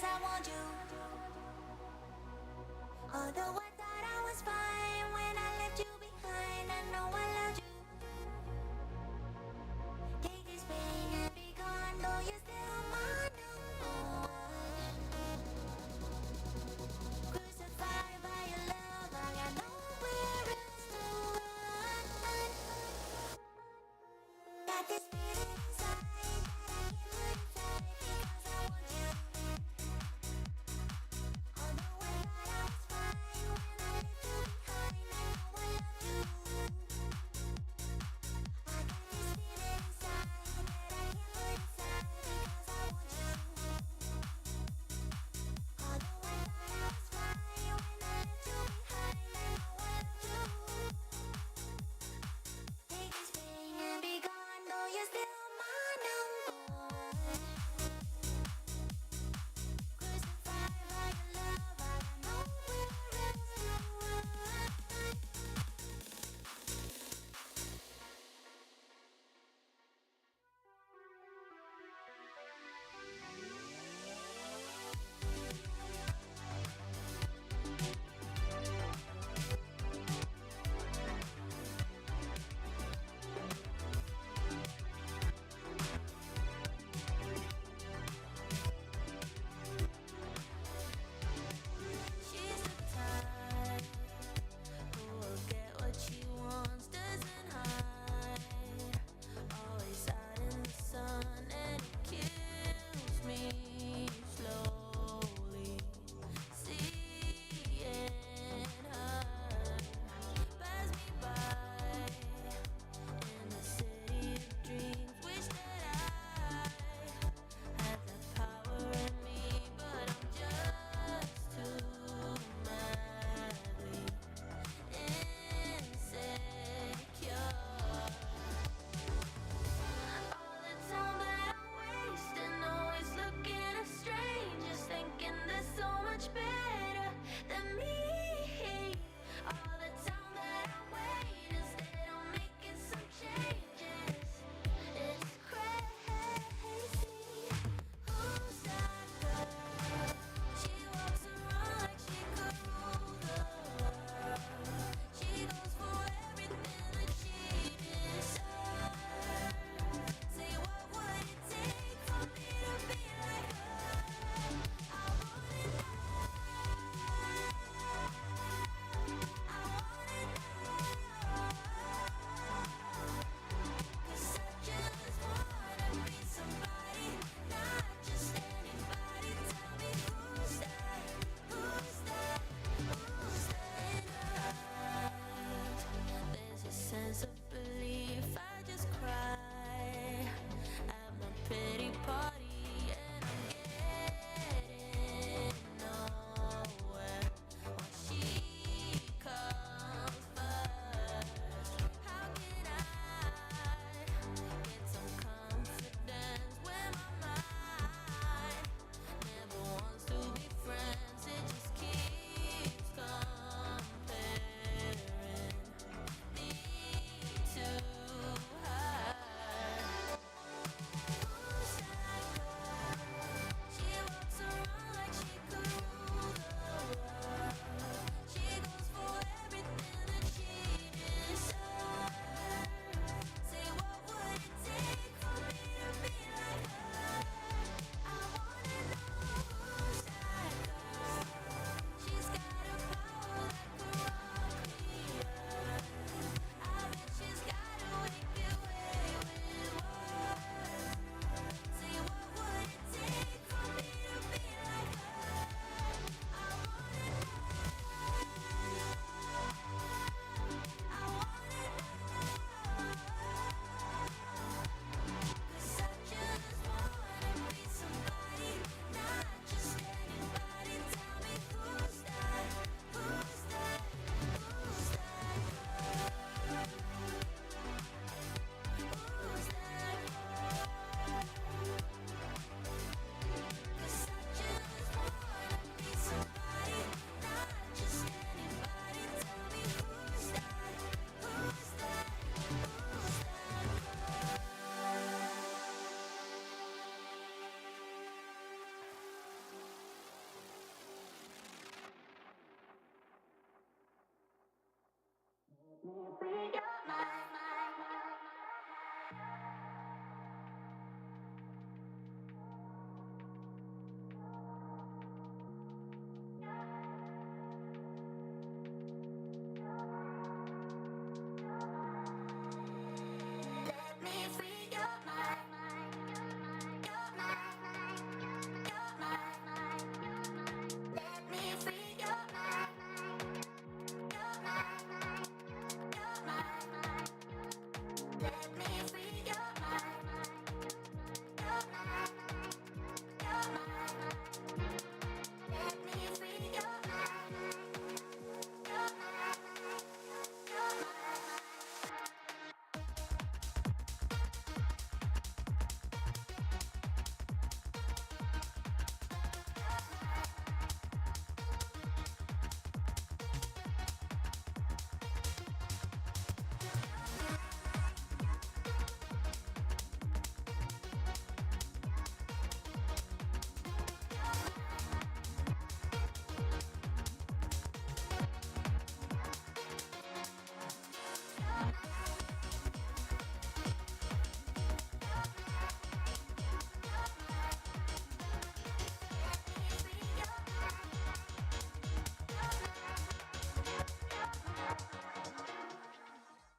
because I want you. Although I thought I was fine when I left you behind, I know I loved you. Take this pain and be gone, though you're still my number one. Crucified by your love, I got nowhere else to run. Got this feeling inside that I can't put aside because I want you. Although I thought I was fine when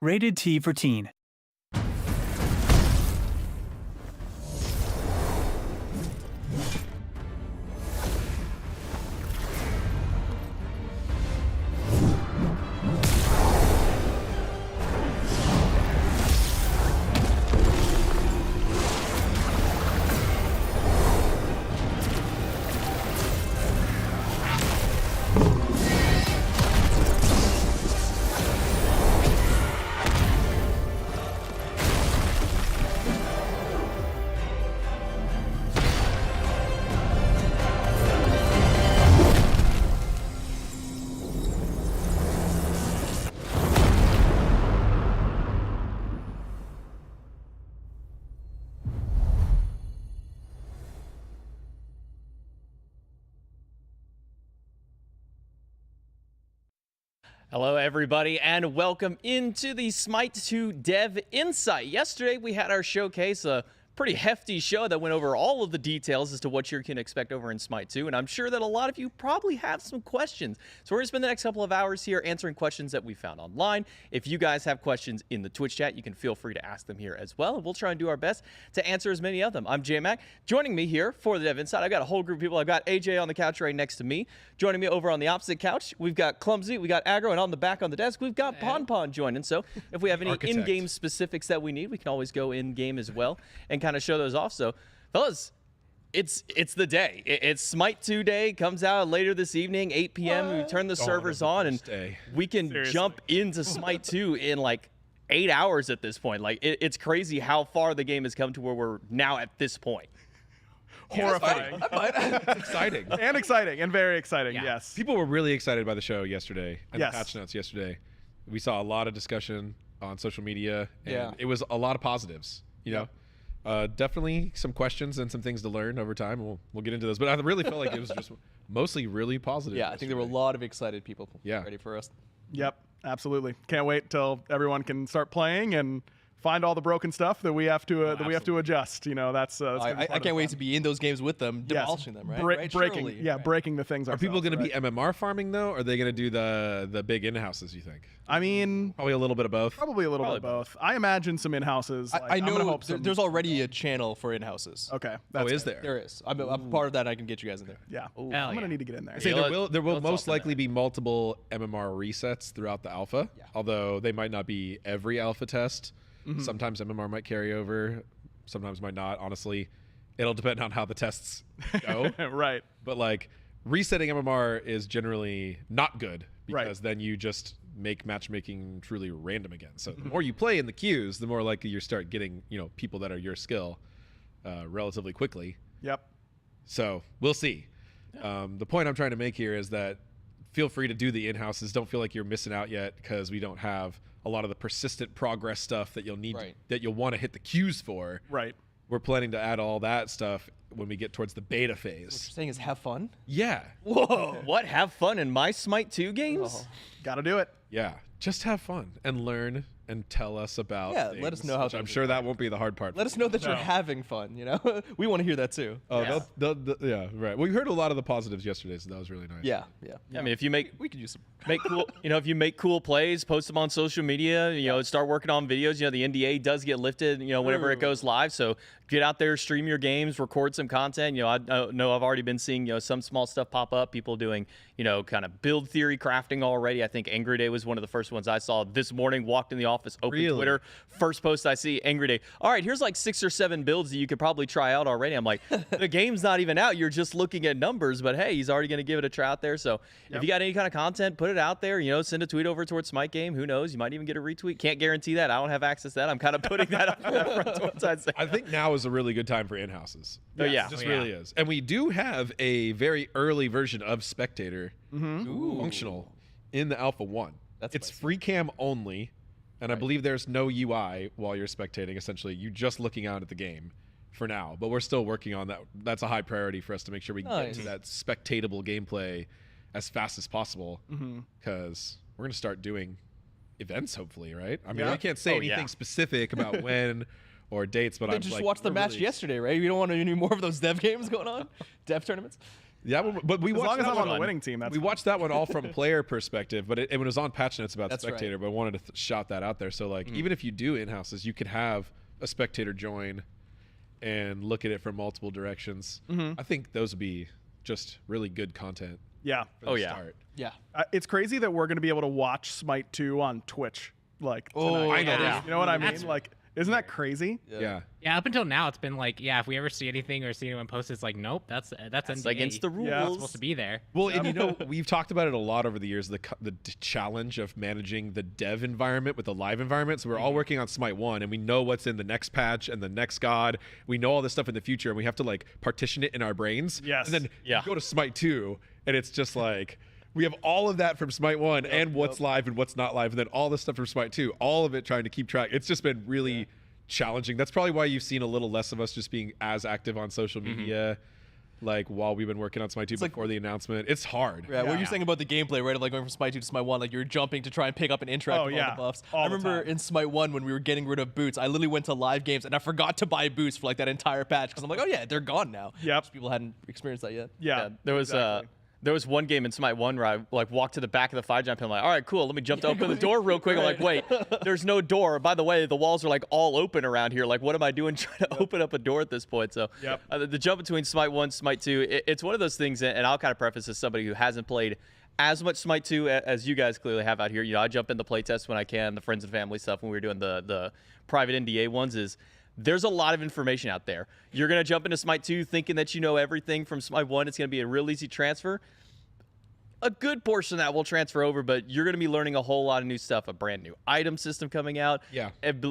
Rated T for teen. Hello, everybody, and welcome into the Smite 2 Dev Insight. Yesterday, we had our showcase, a pretty hefty show that went over all of the details as to what you can expect over in Smite 2, and I'm sure that a lot of you probably have some questions. So we're going to spend the next couple of hours here answering questions that we found online. If you guys have questions in the Twitch chat, you can feel free to ask them here as well, and we'll try and do our best to answer as many of them. I'm J-Mac. Joining me here for the Dev Insight, I've got a whole group of people. I've got AJ on the couch right next to me. Joining me over on the opposite couch, we've got Clumsy, we got Aggro, and on the back on the desk, we've got Pon joining. So if we have any in-game specifics that we need, we can always go in-game as well and kind of show those off. So, fellas, it's the day. It's Smite 2 day. Comes out later this evening, 8 p.m. We turn the servers on, and we can jump into Smite 2 in like 8 hours at this point. Like, it's crazy how far the game has come to where we're now at this point. Horrifying. It's exciting. And exciting, and very exciting, yes. People were really excited by the show yesterday and Yes. the patch notes yesterday. We saw a lot of discussion on social media, and it was a lot of positives, you know. Definitely some questions and some things to learn over time. We'll get into those, but I really felt like it was just mostly really positive. Yeah, I think there were a lot of excited people ready for us. Yep, absolutely. Can't wait till everyone can start playing and find all the broken stuff that we have to adjust. You know, that's I can't wait to be in those games with them, demolishing them, right? Breaking, Surely. breaking the things. Are people going to be MMR farming though? Or are they going to do the big in-houses, you think? I mean, Probably a little bit of both. probably a little bit of both. I imagine some in-houses. I know there's already a channel for in-houses. Okay. Oh, That's is good. there? There is. I'm part of that. I can get you guys in there. Yeah. Hell I'm yeah. gonna need to get in there. Say there will let's most open likely be multiple MMR resets throughout the alpha, although they might not be every alpha test. Sometimes MMR might carry over, sometimes might not. Honestly, it'll depend on how the tests go. Right. But like resetting MMR is generally not good because then you just make matchmaking truly random again. So the more you play in the queues, the more likely you start getting, you know, people that are your skill relatively quickly. Yep. So we'll see. The point I'm trying to make here is that feel free to do the in-houses. Don't feel like you're missing out yet because we don't have a lot of the persistent progress stuff that you'll need that you'll want to hit the queues for. Right. We're planning to add all that stuff when we get towards the beta phase. What you're saying is have fun? Yeah. Whoa, what? Have fun in my Smite 2 games? Gotta do it. Yeah. Just have fun and learn and tell us about Yeah, let us things, know how which I'm things sure are that won't be the hard part. Let us know that you're having fun, you know? We want to hear that too. Oh, yeah, right. Well, we heard a lot of the positives yesterday, so that was really nice. Yeah. I mean, if you make We could use some. cool, if you make cool plays, post them on social media, start working on videos. The NDA does get lifted, whenever it goes live. So get out there, stream your games, record some content. I know I've already been seeing, some small stuff pop up. People doing, kind of build theory crafting already. I think Angry Day was one of the first ones I saw this morning. Walked in the office, opened Twitter. First post I see, Angry Day. All right, here's like 6 or 7 builds that you could probably try out already. I'm like, the game's not even out. You're just looking at numbers, but hey, he's already going to give it a try out there. So if you got any kind of content, put it out there. Send a tweet over towards Smite Game. Who knows? You might even get a retweet. Can't guarantee that. I don't have access to that. I'm kind of putting that up front towards I'd say. I think now is a really good time for in-houses. Oh, yeah. It just really is. And we do have a very early version of Spectator functional in the Alpha 1. It's free cam only, and I believe there's no UI while you're spectating. Essentially, you're just looking out at the game for now. But we're still working on that. That's a high priority for us to make sure we get to that spectatable gameplay as fast as possible, because we're going to start doing events, hopefully, right? I mean, I can't say anything specific about when or dates, but They I'm just like, watched the match yesterday, right? You don't want any more of those dev games going on? Dev tournaments? Yeah, but we As watched long as that I'm on one the winning team, that's we fine. watched that one all from player perspective, but it was on patch notes about That's right. spectator. But I wanted to shout that out there. So like, even if you do in-houses, you could have a spectator join and look at it from multiple directions. I think those would be just really good content. Yeah. For the start. Yeah. It's crazy that we're going to be able to watch Smite 2 on Twitch. Like, Oh, tonight. I know. yeah. You know what I mean? That's- Like, isn't that crazy? Yeah. Yeah, up until now, it's been like, yeah, if we ever see anything or see anyone post, it's like, nope, that's NDA. against the rules. Yeah. It's supposed to be there. Well, and you know, we've talked about it a lot over the years, the challenge of managing the dev environment with the live environment. So we're all working on Smite 1, and we know what's in the next patch and the next god. We know all this stuff in the future, and we have to like partition it in our brains. Yes. And then Yeah. you go to Smite 2, and it's just like, we have all of that from Smite 1 and what's live and what's not live, and then all this stuff from Smite 2, all of it trying to keep track. It's just been really challenging. That's probably why you've seen a little less of us just being as active on social media, like while we've been working on Smite 2 before the announcement. It's hard. Yeah, what you're saying about the gameplay, right? Of like going from Smite 2 to Smite 1, like you're jumping to try and pick up and interact with all the buffs. All I the remember time. in Smite 1 when we were getting rid of boots, I literally went to live games and I forgot to buy boots for like that entire patch because I'm like, oh yeah, they're gone now. Yep. Just people hadn't experienced that yet. Yeah. There was exactly. there was one game in Smite 1 where I like walked to the back of the 5 jump and I'm like, all right, cool, let me jump to open the door real quick. I'm like, wait, there's no door. By the way, the walls are like all open around here. Like, what am I doing trying to open up a door at this point? So the jump between Smite 1 Smite 2, it's one of those things, and I'll kind of preface as somebody who hasn't played as much Smite 2 as you guys clearly have out here. You know, I jump in the playtest when I can, the friends and family stuff when we were doing the private NDA ones is there's a lot of information out there. You're going to jump into Smite 2 thinking that you know everything from Smite 1. It's going to be a real easy transfer. A good portion of that will transfer over, but you're going to be learning a whole lot of new stuff. A brand new item system coming out. Yeah.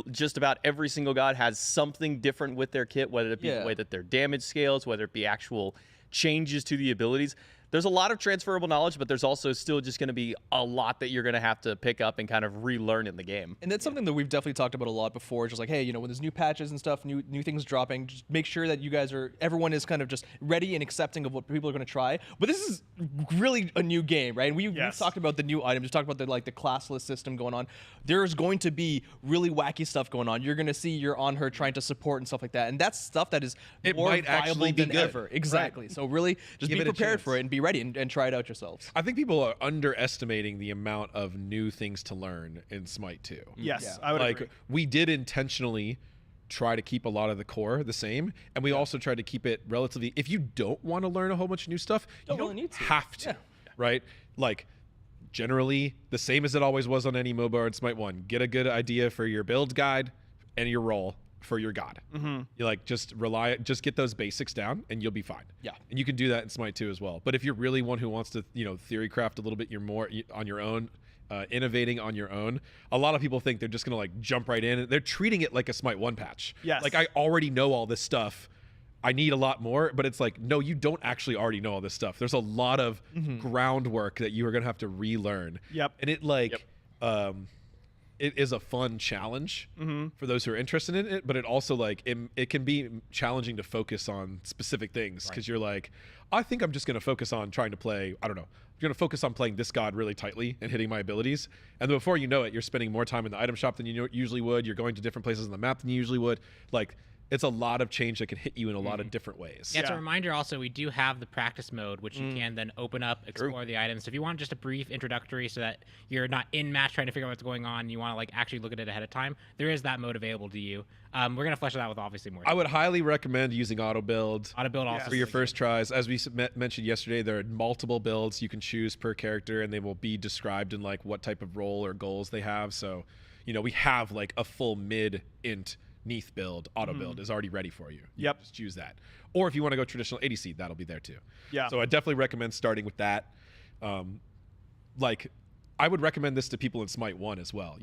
Just about every single god has something different with their kit, whether it be the way that their damage scales, whether it be actual changes to the abilities. There's a lot of transferable knowledge, but there's also still just going to be a lot that you're going to have to pick up and kind of relearn in the game. And that's something that we've definitely talked about a lot before. Just like, hey, you know, when there's new patches and stuff, new things dropping, just make sure that you guys everyone is kind of just ready and accepting of what people are going to try. But this is really a new game, right? And we've talked about the new items, we've talked about the classless system going on. There's going to be really wacky stuff going on. You're going to see you're on her trying to support and stuff like that. And that's stuff that is more might actually viable be than good. ever. Exactly. So really, just Give be it a prepared chance. for it and be ready and try it out yourselves. I think people are underestimating the amount of new things to learn in Smite 2. Yes, I would agree. We did intentionally try to keep a lot of the core the same, and we also tried to keep it relatively. If you don't want to learn a whole bunch of new stuff, you really don't need to. have to, right? Like generally the same as it always was on any MOBA or in Smite 1. Get a good idea for your build guide and your role for your god. You like just get those basics down and you'll be fine. Yeah. And you can do that in Smite 2 as well. But if you're really one who wants to, theory craft a little bit, you're more on your own, innovating on your own. A lot of people think they're just going to like jump right in. They're treating it like a Smite 1 patch. Yes. Like I already know all this stuff. I need a lot more, but it's like, no, you don't actually already know all this stuff. There's a lot of groundwork that you are going to have to relearn. Yep. And it it is a fun challenge for those who are interested in it, but it also like it can be challenging to focus on specific things because you're like, I think I'm just going to focus on trying to play, I don't know, I'm going to focus on playing this god really tightly and hitting my abilities. And then before you know it, you're spending more time in the item shop than you usually would. You're going to different places on the map than you usually would. Like, it's a lot of change that can hit you in a lot of different ways. Yeah, it's a reminder also, we do have the practice mode, which you can then open up, explore the items. So if you want just a brief introductory so that you're not in match trying to figure out what's going on, you want to like actually look at it ahead of time, there is that mode available to you. We're going to flesh it out with obviously more. I would highly recommend using auto build. Auto build also For your first tries. As we mentioned yesterday, there are multiple builds you can choose per character, and they will be described in like what type of role or goals they have. So, we have like a full mid-int Neath build, auto build is already ready for you. You just choose that. Or if you want to go traditional ADC, that'll be there too. Yeah. So I definitely recommend starting with that. I would recommend this to people in Smite 1 as well.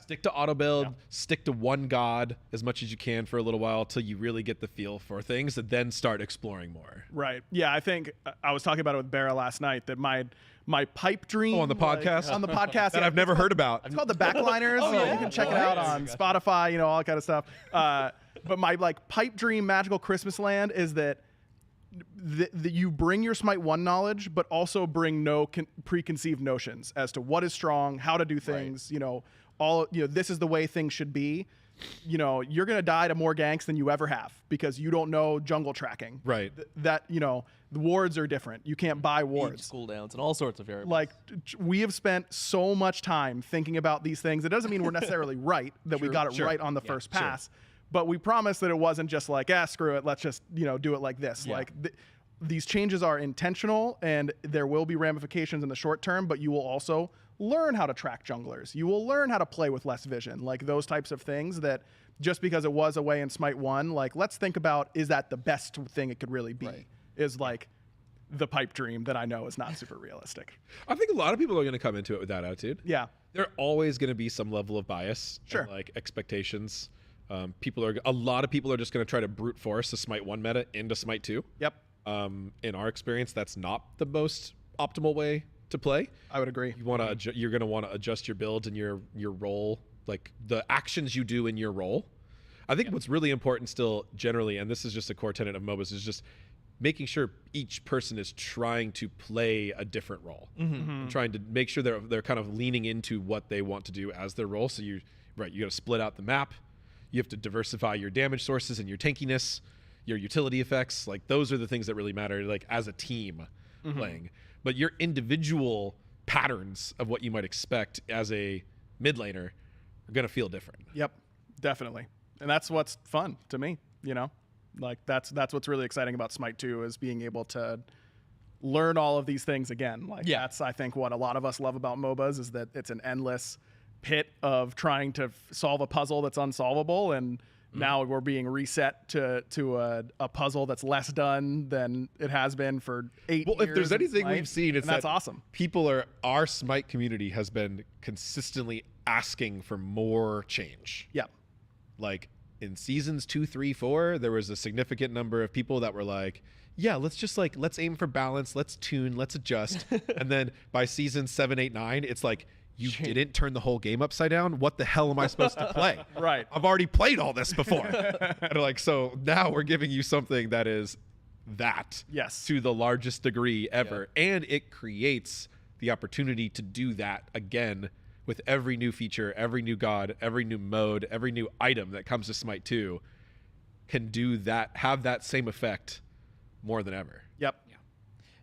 Stick to auto build, stick to one god as much as you can for a little while till you really get the feel for things, and then start exploring more. Right. Yeah, I think I was talking about it with Barra last night that my pipe dream on the podcast? on the podcast That I've never heard about. It's called The Backliners. You can check it out on Spotify, all that kind of stuff. But my pipe dream magical Christmas land is that you bring your Smite 1 knowledge, but also bring no preconceived notions as to what is strong, how to do things, this is the way things should be. you know, you're going to die to more ganks than you ever have because you don't know jungle tracking. Right. That, you know, the wards are different. You can't buy Age wards. cooldowns and all sorts of variables. Like, we have spent so much time thinking about these things. It doesn't mean we're necessarily right, that we got it right on the first pass. But we promised that it wasn't just like, screw it, let's just, you know, do it like this. Like, these changes are intentional, and there will be ramifications in the short term, but you will also learn how to track junglers. You will learn how to play with less vision, like those types of things that just because it was a way in Smite 1, like, let's think about, is that the best thing it could really be? Is like the pipe dream that I know is not super realistic. I think a lot of people are going to come into it with that attitude. Yeah. There always going to be some level of bias. Sure. And, like, expectations. A lot of people are just going to try to brute force the Smite 1 meta into Smite 2. Yep. In our experience, that's not the most optimal way to play. I would agree. You want to you're going to want to adjust your build and your role, like the actions you do in your role. I think what's really important still generally, and this is just a core tenet of MOBAs, is just making sure each person is trying to play a different role, and trying to make sure they're kind of leaning into what they want to do as their role. So you got to split out the map. You have to diversify your damage sources and your tankiness, your utility effects. Like, those are the things that really matter, like, as a team playing. But your individual patterns of what you might expect as a mid laner are going to feel different. Yep, definitely. And that's what's fun to me, you know? Like, that's what's really exciting about Smite 2 is being able to learn all of these things again. Like, that's, I think, what a lot of us love about MOBAs is that it's an endless pit of trying to solve a puzzle that's unsolvable, and now we're being reset to a puzzle that's less done than it has been for 8 years. Well, if there's in anything Smite, we've seen, it's and that's that awesome. Our Smite community has been consistently asking for more change. Yeah. Like, in seasons 2, 3, 4, there was a significant number of people that were like, yeah, let's aim for balance, let's tune, let's adjust. And then by season 7, 8, 9, it's like, you didn't turn the whole game upside down. What the hell am I supposed to play? Right. I've already played all this before. And like, so now we're giving you something that is that to the largest degree ever. And it creates the opportunity to do that again with every new feature, every new god, every new mode, every new item that comes to Smite 2 can do that, have that same effect more than ever. Yep.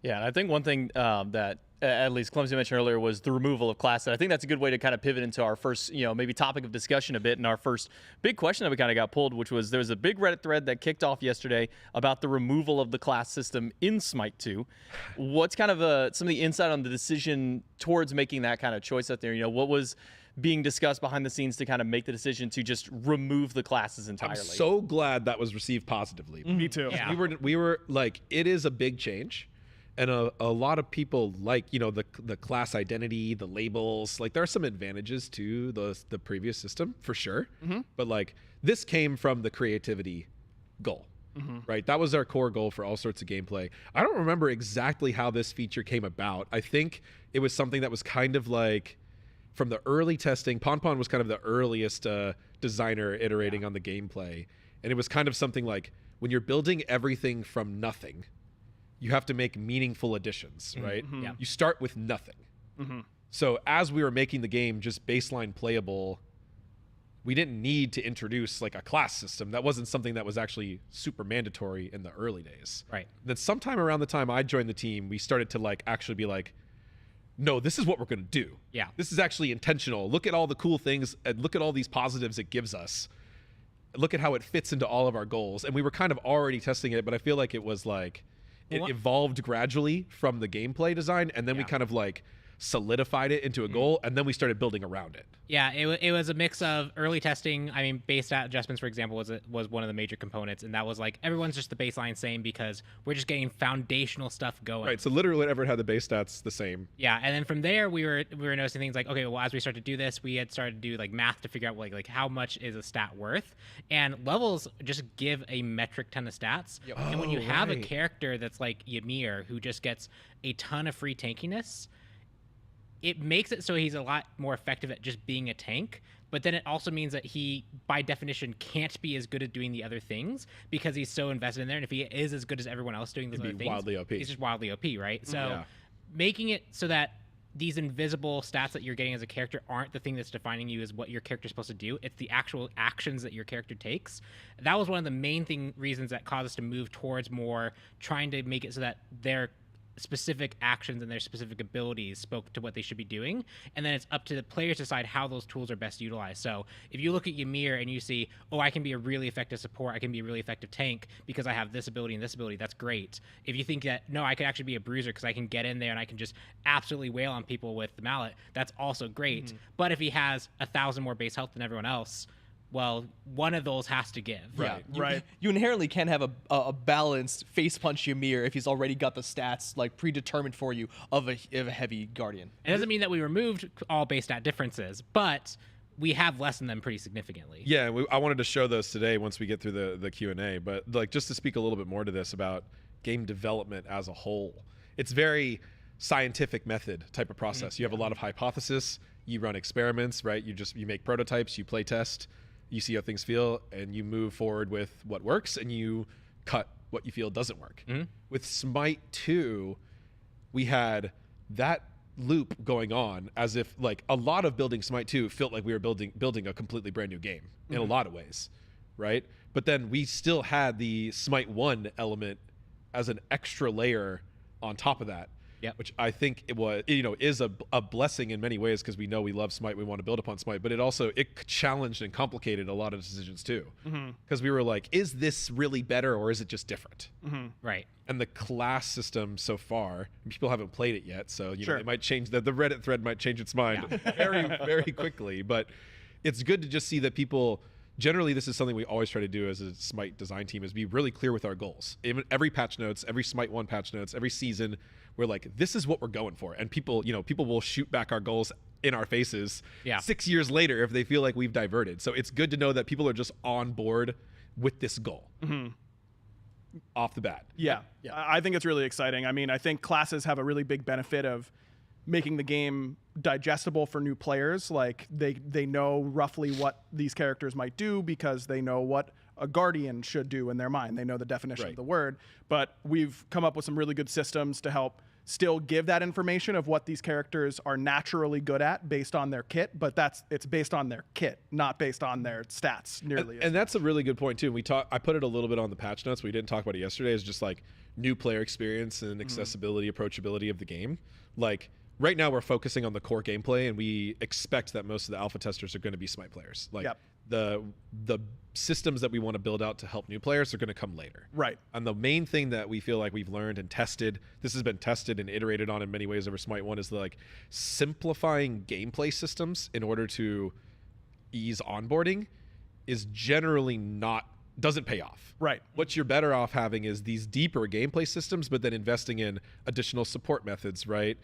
Yeah, and I think one thing that at least Clumsy mentioned earlier was the removal of class. And I think that's a good way to kind of pivot into our first, maybe topic of discussion a bit. And our first big question that we kind of got pulled, which was there was a big Reddit thread that kicked off yesterday about the removal of the class system in Smite 2. What's kind of some of the insight on the decision towards making that kind of choice out there? What was being discussed behind the scenes to kind of make the decision to just remove the classes entirely? I'm so glad that was received positively. Me too. Yeah. We were like, it is a big change. And a lot of people like, the class identity, the labels, like there are some advantages to the previous system for sure. But like this came from the creativity goal, right? That was our core goal for all sorts of gameplay. I don't remember exactly how this feature came about. I think it was something that was kind of like from the early testing. Ponpon was kind of the earliest designer iterating on the gameplay. And it was kind of something like when you're building everything from nothing, you have to make meaningful additions, right? Yeah. You start with nothing. So as we were making the game just baseline playable, we didn't need to introduce like a class system. That wasn't something that was actually super mandatory in the early days. Right. Then sometime around the time I joined the team, we started to like actually be like, no, this is what we're going to do. Yeah. This is actually intentional. Look at all the cool things and look at all these positives it gives us. Look at how it fits into all of our goals. And we were kind of already testing it, but I feel like it was like, it evolved gradually from the gameplay design, and then we kind of like solidified it into a goal, and then we started building around it. Yeah, it was a mix of early testing. I mean, base stat adjustments, for example, was one of the major components, and that was like everyone's just the baseline same because we're just getting foundational stuff going. Right. So literally, whatever had the base stats the same. Yeah, and then from there we were noticing things like, okay, well, as we started to do this, we had started to do like math to figure out like how much is a stat worth, and levels just give a metric ton of stats. And when you have a character that's like Ymir who just gets a ton of free tankiness, it makes it so he's a lot more effective at just being a tank, but then it also means that he, by definition, can't be as good at doing the other things because he's so invested in there. And if he is as good as everyone else doing those other things, wildly OP. he's just wildly OP, right? So making it so that these invisible stats that you're getting as a character aren't the thing that's defining you as what your character's supposed to do. It's the actual actions that your character takes. That was one of the main reasons that caused us to move towards more trying to make it so that their specific actions and their specific abilities spoke to what they should be doing, and then it's up to the players to decide how those tools are best utilized. So if you look at Ymir and you see, oh, I can be a really effective support, I can be a really effective tank because I have this ability and this ability, that's great. If you think that, no, I could actually be a bruiser because I can get in there and I can just absolutely wail on people with the mallet, that's also great. But if he has 1,000 more base health than everyone else, well, one of those has to give. Right. You inherently can have a balanced face punch Ymir if he's already got the stats like predetermined for you of a heavy guardian. It doesn't mean that we removed all base stat differences, but we have lessened them pretty significantly. Yeah, I wanted to show those today once we get through the Q&A, but like just to speak a little bit more to this about game development as a whole. It's very scientific method type of process. You have a lot of hypothesis, you run experiments, right? You make prototypes, you play test, you see how things feel, and you move forward with what works, and you cut what you feel doesn't work. With Smite 2, we had that loop going on as if like a lot of building Smite 2 felt like we were building a completely brand new game in a lot of ways, right? But then we still had the Smite 1 element as an extra layer on top of that. Yep. Which I think it was, is a blessing in many ways because we know we love Smite, we want to build upon Smite, but it challenged and complicated a lot of decisions too. Because we were like, is this really better or is it just different? Right. And the class system so far, people haven't played it yet, so know, Sure. it might change. The Reddit thread might change its mind very, very quickly. But it's good to just see that people. Generally, this is something we always try to do as a Smite design team: is be really clear with our goals. Even every patch notes, every Smite 1 patch notes, every season, we're like, this is what we're going for. And people will shoot back our goals in our faces 6 years later if they feel like we've diverted. So it's good to know that people are just on board with this goal off the bat. Yeah. I think it's really exciting. I mean, I think classes have a really big benefit of making the game digestible for new players. Like they know roughly what these characters might do because they know what a guardian should do in their mind. They know the definition of the word. But we've come up with some really good systems to help still give that information of what these characters are naturally good at based on their kit, but it's based on their kit, not based on their stats nearly. And that's a really good point too. I put it a little bit on the patch notes. We didn't talk about it yesterday. Is just like new player experience and accessibility, approachability of the game. Like right now we're focusing on the core gameplay, and we expect that most of the alpha testers are going to be Smite players. Like the systems that we want to build out to help new players are going to come later. Right. And the main thing that we feel like we've learned and tested, this has been tested and iterated on in many ways over Smite 1, is like simplifying gameplay systems in order to ease onboarding is generally doesn't pay off. Right. What you're better off having is these deeper gameplay systems, but then investing in additional support methods, right?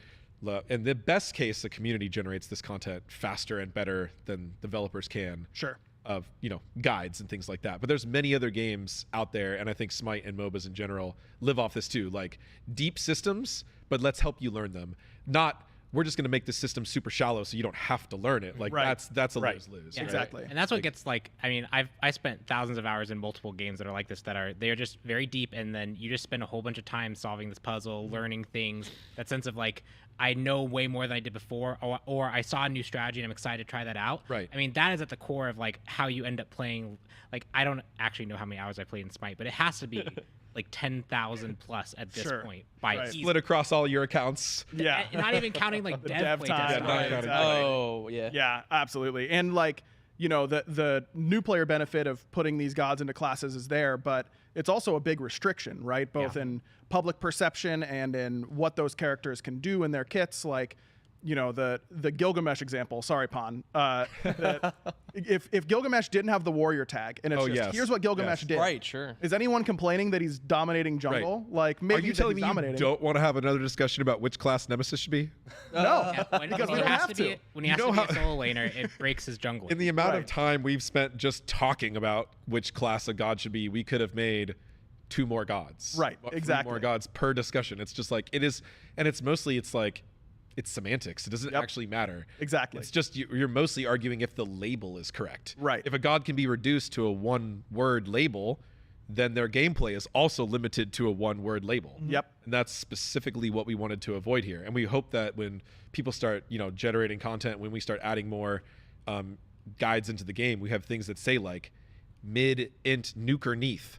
In the best case, the community generates this content faster and better than developers can. Sure. Of guides and things like that. But there's many other games out there, and I think Smite and MOBAs in general live off this too. Like deep systems, but let's help you learn them. Not we're just going to make this system super shallow so you don't have to learn it. Like that's a lose-lose. Yeah, right? exactly. And that's what gets like, I mean, I spent thousands of hours in multiple games that are like this, they're just very deep, and then you just spend a whole bunch of time solving this puzzle, learning things, that sense of like, I know way more than I did before, or I saw a new strategy and I'm excited to try that out. Right. I mean, that is at the core of like how you end up playing. Like, I don't actually know how many hours I played in Smite, but it has to be like 10,000 plus at this point by easy. Split across all your accounts. Yeah. And not even counting like The dev dev play time. test. Yeah, not counting. Exactly. Oh, yeah. Yeah, absolutely. And like, the new player benefit of putting these gods into classes is there, but it's also a big restriction, right? Both in public perception and in what those characters can do in their kits. Like, the Gilgamesh example. Sorry, Pon. If Gilgamesh didn't have the warrior tag, and it's here's what Gilgamesh did. Right, sure. Is anyone complaining that he's dominating jungle? Like, maybe Are you telling me dominating. you don't want to have another discussion about which class Nemesis should be? No, When because we he don't has have to. when he has to be a solo laner, it breaks his jungle. In the amount of Right. time we've spent just talking about which class a god should be, we could have made 2 more gods. Right, 3 exactly. more gods per discussion. It's just like, it is, and it's mostly, it's semantics. It doesn't actually matter. Exactly. It's just you're mostly arguing if the label is correct. Right. If a god can be reduced to a 1-word label, then their gameplay is also limited to a one-word label. Yep. And that's specifically what we wanted to avoid here. And we hope that when people start, generating content, when we start adding more guides into the game, we have things that say like mid, int, nuker, neath.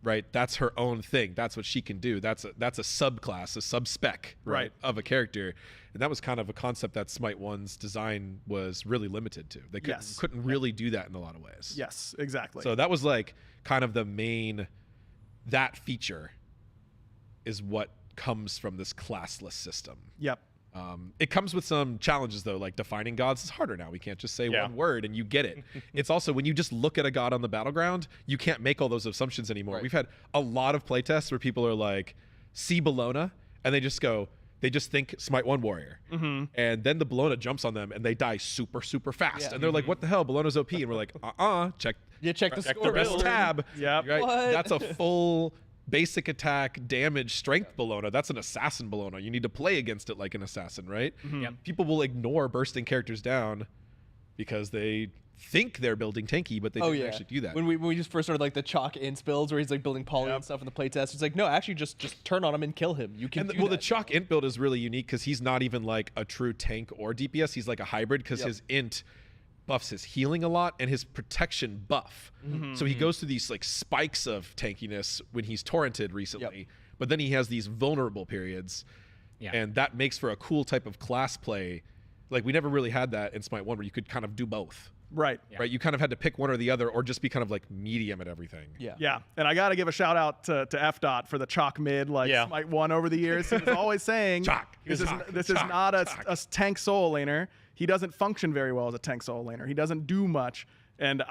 Right, that's her own thing. That's what she can do. That's a subclass, a sub-spec, right, of a character. And that was kind of a concept that Smite 1's design was really limited to. They couldn't really do that in a lot of ways. Yes, exactly. So that was like kind of the main, that feature is what comes from this classless system. Yep. It comes with some challenges though, like defining gods is harder now. We can't just say one word and you get it. It's also when you just look at a god on the battleground, you can't make all those assumptions anymore. Right. We've had a lot of playtests where people are like, see Bologna, and they just think Smite 1 warrior. And then the Bologna jumps on them and they die super, super fast. And they're like, what the hell? Bologna's OP. And we're like, check Check the score. rest builder. tab. Yep. Right? What? That's a full basic attack damage strength Bologna. That's an assassin Bologna. You need to play against it like an assassin, right? Yep. People will ignore bursting characters down because they think they're building tanky, but they didn't actually do that. When we just first started like the chalk int builds where he's like building poly and stuff in the playtest, it's like, no, actually just turn on him and kill him. You can And do the that. chalk int build is really unique because he's not even like a true tank or DPS. He's like a hybrid because his int buffs his healing a lot and his protection buff. So he goes through these like spikes of tankiness when he's torrented recently, but then he has these vulnerable periods. Yeah. And that makes for a cool type of class play. Like we never really had that in Smite 1 where you could kind of do both. Right. Right? You kind of had to pick one or the other or just be kind of like medium at everything. Yeah. Yeah, and I got to give a shout out to F Dot for the chalk mid, like Smite 1 over the years. He was always saying, Chalk. this is Chalk. this is Chalk. not a Chalk. tank soul laner. He doesn't function very well as a tank soul laner. He doesn't do much. And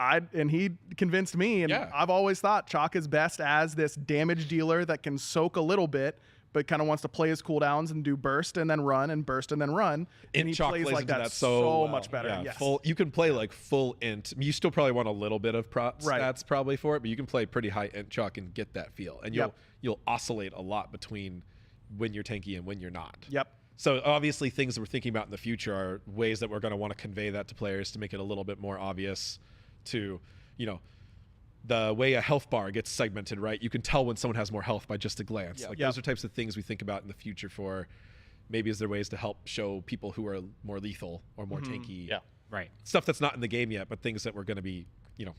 he convinced me, and I've always thought Chalk is best as this damage dealer that can soak a little bit, but kind of wants to play his cooldowns and do burst and then run and burst and then run. And he Chalk plays like into that so well. much better. Yeah, Yes. you can play like full int. You still probably want a little bit of stats probably for it, but you can play pretty high int Chalk and get that feel. And you'll oscillate a lot between when you're tanky and when you're not. Yep. So obviously things that we're thinking about in the future are ways that we're going to want to convey that to players to make it a little bit more obvious to, the way a health bar gets segmented, right? You can tell when someone has more health by just a glance. Those are types of things we think about in the future for maybe is there ways to help show people who are more lethal or more tanky. Yeah. Right. Stuff that's not in the game yet, but things that we're going to be,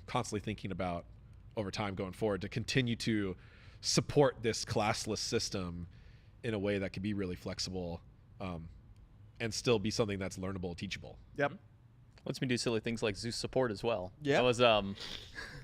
constantly thinking about over time going forward to continue to support this classless system in a way that can be really flexible and still be something that's learnable, teachable. Yep. Lets me do silly things like Zeus support as well. Yeah. That was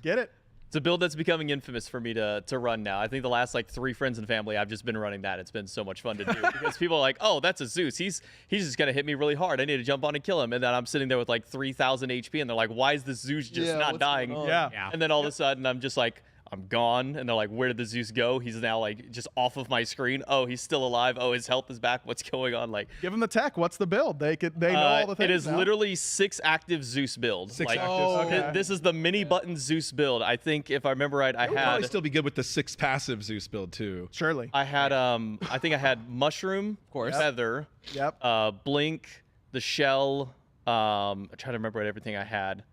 Get it? it's a build that's becoming infamous for me to run now. I think the last like 3 friends and family I've just been running that. It's been so much fun to do because people are like, "Oh, that's a Zeus. He's just gonna hit me really hard. I need to jump on and kill him." And then I'm sitting there with like 3,000 HP, and they're like, "Why is this Zeus just not what's dying?" going on? Yeah. Yeah. And then all of a sudden I'm just like, I'm gone, and they're like, "Where did the Zeus go? He's now like just off of my screen. Oh, he's still alive. Oh, his health is back. What's going on?" Like, Give them the tech. What's the build? They know all the things. it is now. literally 6 active Zeus builds. 6 like, active. Oh, okay. This is the mini button Zeus build. I think if I remember right, I It would probably had still be good with the 6 passive Zeus build too. Surely. I think I had mushroom, of course. feather, Yep. blink, the shell. I'm trying to remember what everything I had.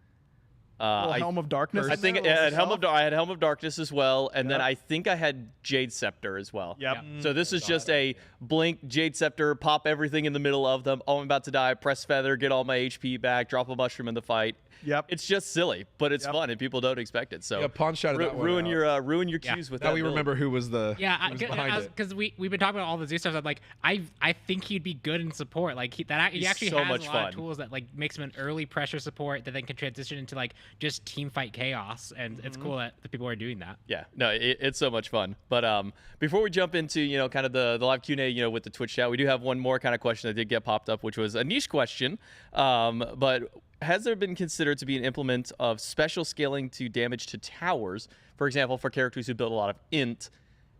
Little Helm of Darkness. I think in I there, had little Helm of Darkness as well, and then Yep. I think I had Jade Scepter as well. Yep. So this is just a blink, Jade Scepter, pop everything in the middle of them. Oh, I'm about to die. Press feather, get all my HP back, drop a mushroom in the fight. Yep. It's just silly, but it's Yep. fun, and people don't expect it. So Yeah, Pawn shot that one ruin out. your queues with Now that. we build. remember who was the Yeah, who was behind it. because we've been talking about all the Zeus stuff. I'm like, I think he'd be good in support. Like he He's actually so has much a lot fun. of tools that like makes him an early pressure support that then can transition into like just team fight chaos, and it's cool that the people are doing that. Yeah, no, it's so much fun. But before we jump into kind of the live Q&A with the Twitch chat, we do have one more kind of question that did get popped up, which was a niche question. But has there been considered to be an implement of special scaling to damage to towers? For example, for characters who build a lot of int,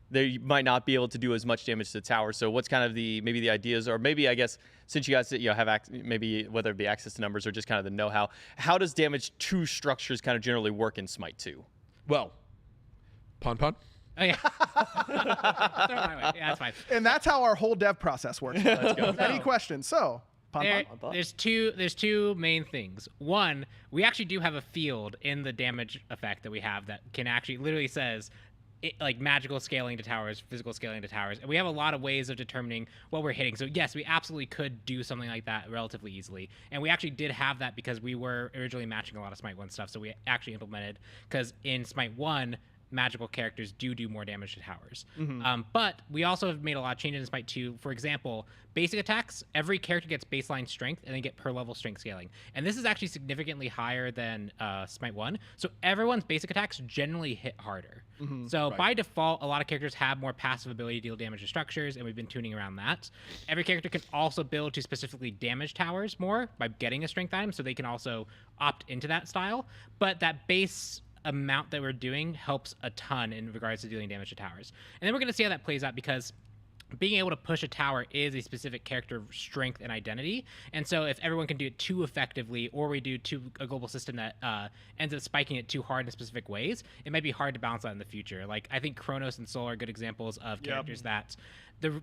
they might not be able to do as much damage to towers. So what's kind of maybe the ideas, or maybe I guess since you guys have maybe whether it be access to numbers or just kind of the know-how, how does damage to structures kind of generally work in Smite 2? Well, Pon. Oh yeah, Throw it my way. Yeah, that's fine. And that's how our whole dev process works. Any questions? So, There's two main things. One, we actually do have a field in the damage effect that we have that can actually literally says like magical scaling to towers, physical scaling to towers, and we have a lot of ways of determining what we're hitting. So yes, we absolutely could do something like that relatively easily, and we actually did have that because we were originally matching a lot of Smite 1 stuff. So we actually implemented, because in Smite 1 magical characters do more damage to towers. But we also have made a lot of changes in Smite 2. For example, basic attacks, every character gets baseline strength and they get per level strength scaling. And this is actually significantly higher than Smite 1. So everyone's basic attacks generally hit harder. So by default, a lot of characters have more passive ability to deal damage to structures, and we've been tuning around that. Every character can also build to specifically damage towers more by getting a strength item, so they can also opt into that style. But that base amount that we're doing helps a ton in regards to dealing damage to towers. And then we're going to see how that plays out, because being able to push a tower is a specific character strength and identity. And so if everyone can do it too effectively, or we do a global system that ends up spiking it too hard in specific ways, it might be hard to balance that in the future. Like, I think Kronos and Sol are good examples of characters that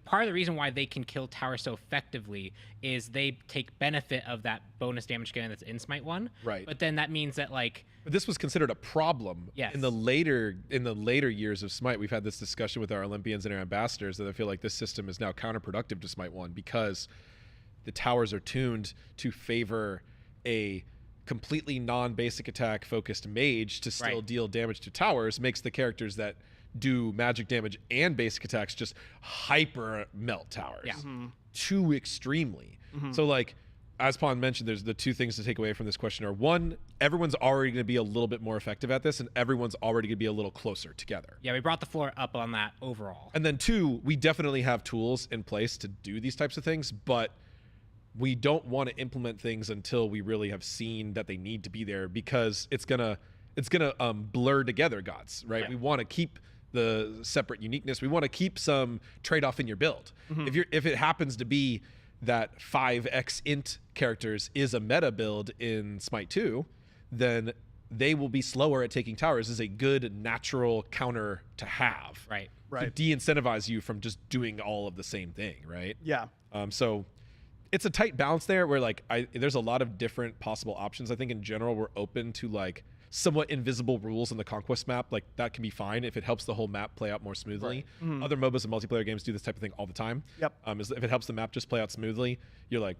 part of the reason why they can kill towers so effectively is they take benefit of that bonus damage scaling that's in Smite 1. Right. But then that means that, like, But this was considered a problem Yes. in the later years of Smite. We've had this discussion with our Olympians and our ambassadors that I feel like this system is now counterproductive to Smite 1, because the towers are tuned to favor a completely non-basic attack focused mage to still deal damage to towers, makes the characters that do magic damage and basic attacks just hyper melt towers too extremely. So, like, as Pon mentioned, there's the two things to take away from this question are, one, everyone's already going to be a little bit more effective at this, and everyone's already going to be a little closer together. Yeah, we brought the floor up on that overall. And then two, we definitely have tools in place to do these types of things, but we don't want to implement things until we really have seen that they need to be there, because it's gonna blur together gods, right? We want to keep the separate uniqueness. We want to keep some trade-off in your build. If it happens to be that 5x int characters is a meta build in Smite 2, then they will be slower at taking towers is a good natural counter to have. Right. To de-incentivize you from just doing all of the same thing, right? Yeah. So it's a tight balance there where, like, there's a lot of different possible options. I think in general we're open to, like, somewhat invisible rules in the conquest map. Like, that can be fine if it helps the whole map play out more smoothly. Other MOBAs and multiplayer games do this type of thing all the time. If it helps the map just play out smoothly, you're like,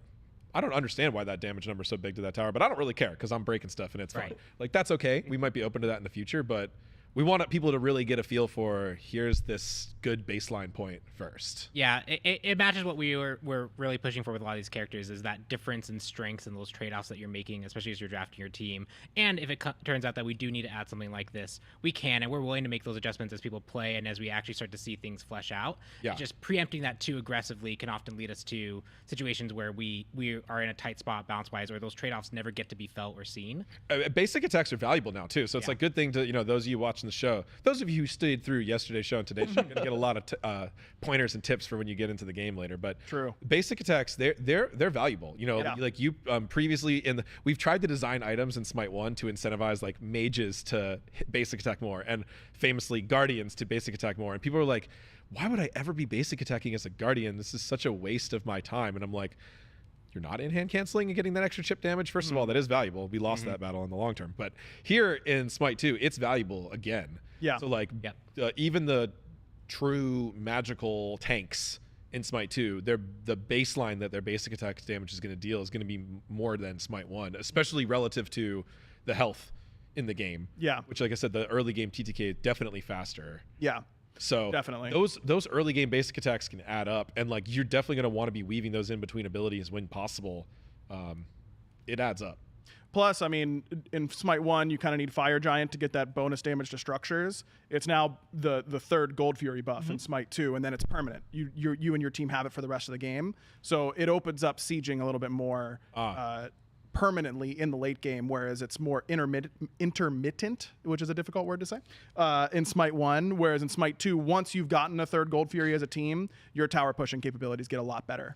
I don't understand why that damage number is so big to that tower, but I don't really care because I'm breaking stuff and it's fine. Like, that's okay. We might be open to that in the future, but we want people to really get a feel for, here's this good baseline point first. Yeah, it matches what we're really pushing for with a lot of these characters, is that difference in strengths and those trade-offs that you're making, especially as you're drafting your team. And if it turns out that we do need to add something like this, we can, and we're willing to make those adjustments as people play and as we actually start to see things flesh out. Just preempting that too aggressively can often lead us to situations where we are in a tight spot balance-wise, or those trade-offs never get to be felt or seen. Basic attacks are valuable now too, so it's like good thing to, those of you watching the show, those of you who stayed through yesterday's show and today's show, are gonna get a lot of pointers and tips for when you get into the game later. But basic attacks, they're valuable. Like you previously we've tried to design items in Smite 1 to incentivize, like, mages to hit basic attack more, and famously guardians to basic attack more. And people are like, why would I ever be basic attacking as a guardian? This is such a waste of my time. And I'm like, you're not in hand canceling and getting that extra chip damage. First of all, that is valuable. We lost that battle in the long term, but here in Smite 2, it's valuable again. So, like, even the true magical tanks in Smite 2, the baseline that their basic attack damage is going to deal is going to be more than Smite 1, especially relative to the health in the game. Which, like I said, the early game TTK is definitely faster. So definitely those early game basic attacks can add up, and, like, you're definitely going to want to be weaving those in between abilities when possible. It adds up. Plus, I mean, in Smite 1, you kind of need Fire Giant to get that bonus damage to structures. It's now the third Gold Fury buff in Smite 2, and then it's permanent. You and your team have it for the rest of the game. So it opens up sieging a little bit more permanently in the late game, whereas it's more intermittent, which is a difficult word to say, in Smite 1. Whereas in Smite 2, once you've gotten a third Gold Fury as a team, your tower pushing capabilities get a lot better.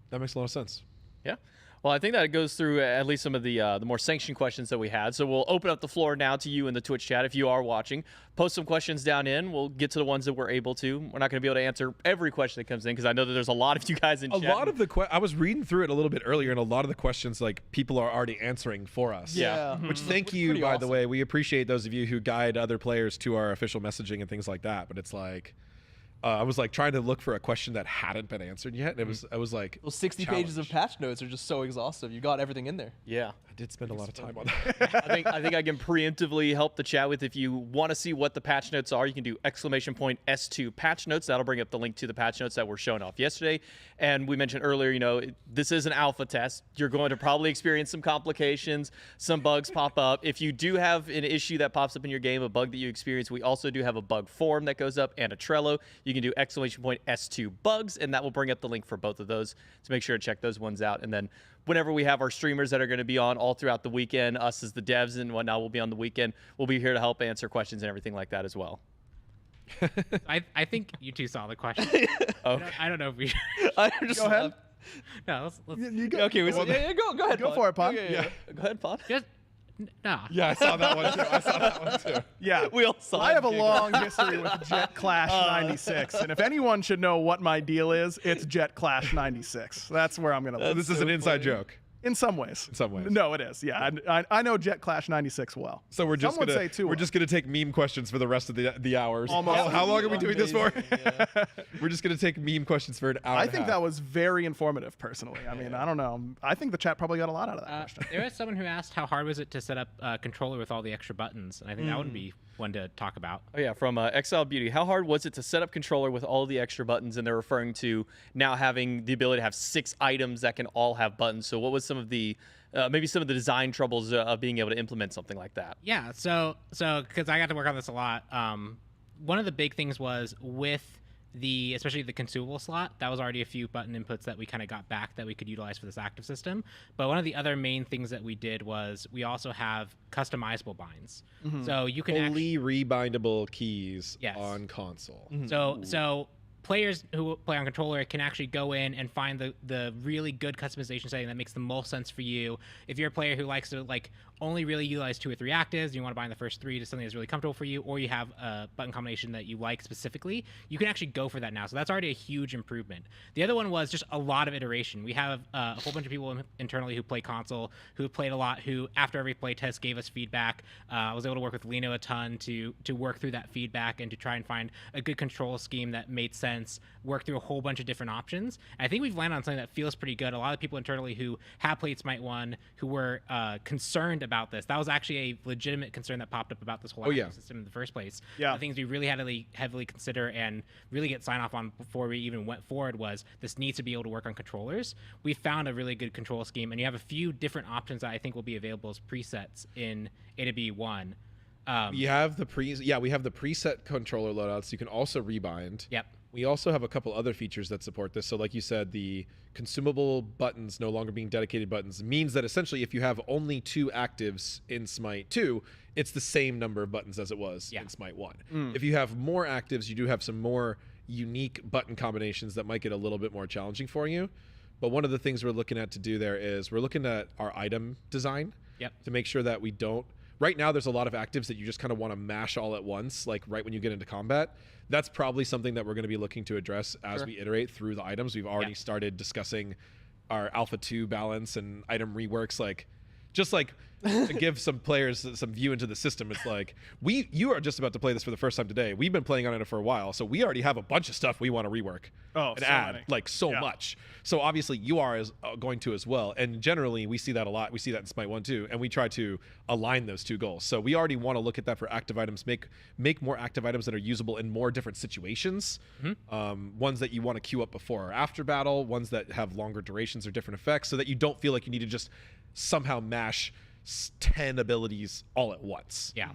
That makes a lot of sense. Yeah. Well, I think that goes through at least some of the more sanctioned questions that we had. So we'll open up the floor now to you in the Twitch chat if you are watching. Post some questions down in. We'll get to the ones that we're able to. We're not going to be able to answer every question that comes in because I know that there's a lot of you guys in A chat. lot of the I was reading through it a little bit earlier, and a lot of the questions like people are already answering for us. Yeah. Which thank you, pretty by the awesome. way. We appreciate those of you who guide other players to our official messaging and things like that. But it's like, I was like trying to look for a question that hadn't been answered yet. And I was like, Those 60 pages of patch notes are just so exhaustive. You got everything in there. Yeah. I did spend a lot of time on that. I think I can preemptively help the chat with if you want to see what the patch notes are, you can do !S2 patch notes. That'll bring up the link to the patch notes that were shown off yesterday. And we mentioned earlier, this is an alpha test. You're going to probably experience some complications, some bugs pop up. If you do have an issue that pops up in your game, a bug that you experience, we also do have a bug form that goes up and a Trello. You can do !S2 bugs, and that will bring up the link for both of those. So make sure to check those ones out. And then whenever we have our streamers that are going to be on all throughout the weekend, us as the devs and whatnot will be on the weekend. We'll be here to help answer questions and everything like that as well. I think you two saw the question. Okay. I don't know if we. I'm just Go ahead. No, let's You go, Okay, go, go ahead. go Pod. for it, Pon. Yeah. Go ahead, Pod. just no. Yeah, I saw that one too. I saw that one too. Yeah, We all saw I it, have a dude. long history with Jet Clash 96, and if anyone should know what my deal is, it's Jet Clash 96. That's where I'm gonna live. This is an inside joke. In some ways. In some ways. No, it is. Yeah, I know Jet Clash 96 well. So we're just Some would gonna say too we're well. just gonna take meme questions for the rest of the hours. Almost. How long are we doing this for? Amazing, yeah. We're just gonna take meme questions for an hour. I and a think half. that was very informative, personally. I mean, I don't know. I think the chat probably got a lot out of that Uh, question. there was someone who asked how hard was it to set up a controller with all the extra buttons, and I think that would be one to talk about. Oh yeah, from Exile Beauty. How hard was it to set up controller with all the extra buttons? And they're referring to now having the ability to have 6 items that can all have buttons. So what was some of the maybe some of the design troubles of being able to implement something like that? Yeah, so because I got to work on this a lot. One of the big things was with especially the consumable slot, that was already a few button inputs that we kind of got back that we could utilize for this active system. But one of the other main things that we did was we also have customizable binds. So you can actually, fully rebindable keys Yes. on console. so players who play on controller can actually go in and find the really good customization setting that makes the most sense for you. If you're a player who likes to only really utilize 2 or 3 actives, and you want to bind the first 3 to something that's really comfortable for you, or you have a button combination that you like specifically, you can actually go for that now. So that's already a huge improvement. The other one was just a lot of iteration. We have a whole bunch of people internally who play console, who played a lot, who after every play test gave us feedback. I was able to work with Lino a ton to work through that feedback and to try and find a good control scheme that made sense, work through a whole bunch of different options. And I think we've landed on something that feels pretty good. A lot of people internally who have played Smite 1 who were concerned about this. That was actually a legitimate concern that popped up about this whole Oh, yeah. active system in the first place. Yeah. The things we really had to heavily consider and really get sign off on before we even went forward was this needs to be able to work on controllers. We found a really good control scheme, and you have a few different options that I think will be available as presets in AWB 1. We have the preset controller loadouts. You can also rebind. Yep. We also have a couple other features that support this. So like you said, the consumable buttons no longer being dedicated buttons means that essentially if you have only 2 actives in Smite 2, it's the same number of buttons as it was in Smite 1. If you have more actives, you do have some more unique button combinations that might get a little bit more challenging for you. But one of the things we're looking at to do there is we're looking at our item design to make sure that we don't. Right now, there's a lot of actives that you just kind of want to mash all at once, like right when you get into combat. That's probably something that we're going to be looking to address as we iterate through the items. We've already started discussing our Alpha 2 balance and item reworks, just to give some players some view into the system. It's like you are just about to play this for the first time today. We've been playing on it for a while, so we already have a bunch of stuff we want to rework and so add many. much. So obviously you are going to as well. And generally we see that a lot. We see that in Smite 1 too, and we try to align those 2 goals. So we already want to look at that for active items, make more active items that are usable in more different situations. Ones that you want to queue up before or after battle, ones that have longer durations or different effects, so that you don't feel like you need to just somehow mash 10 abilities all at once. Yeah.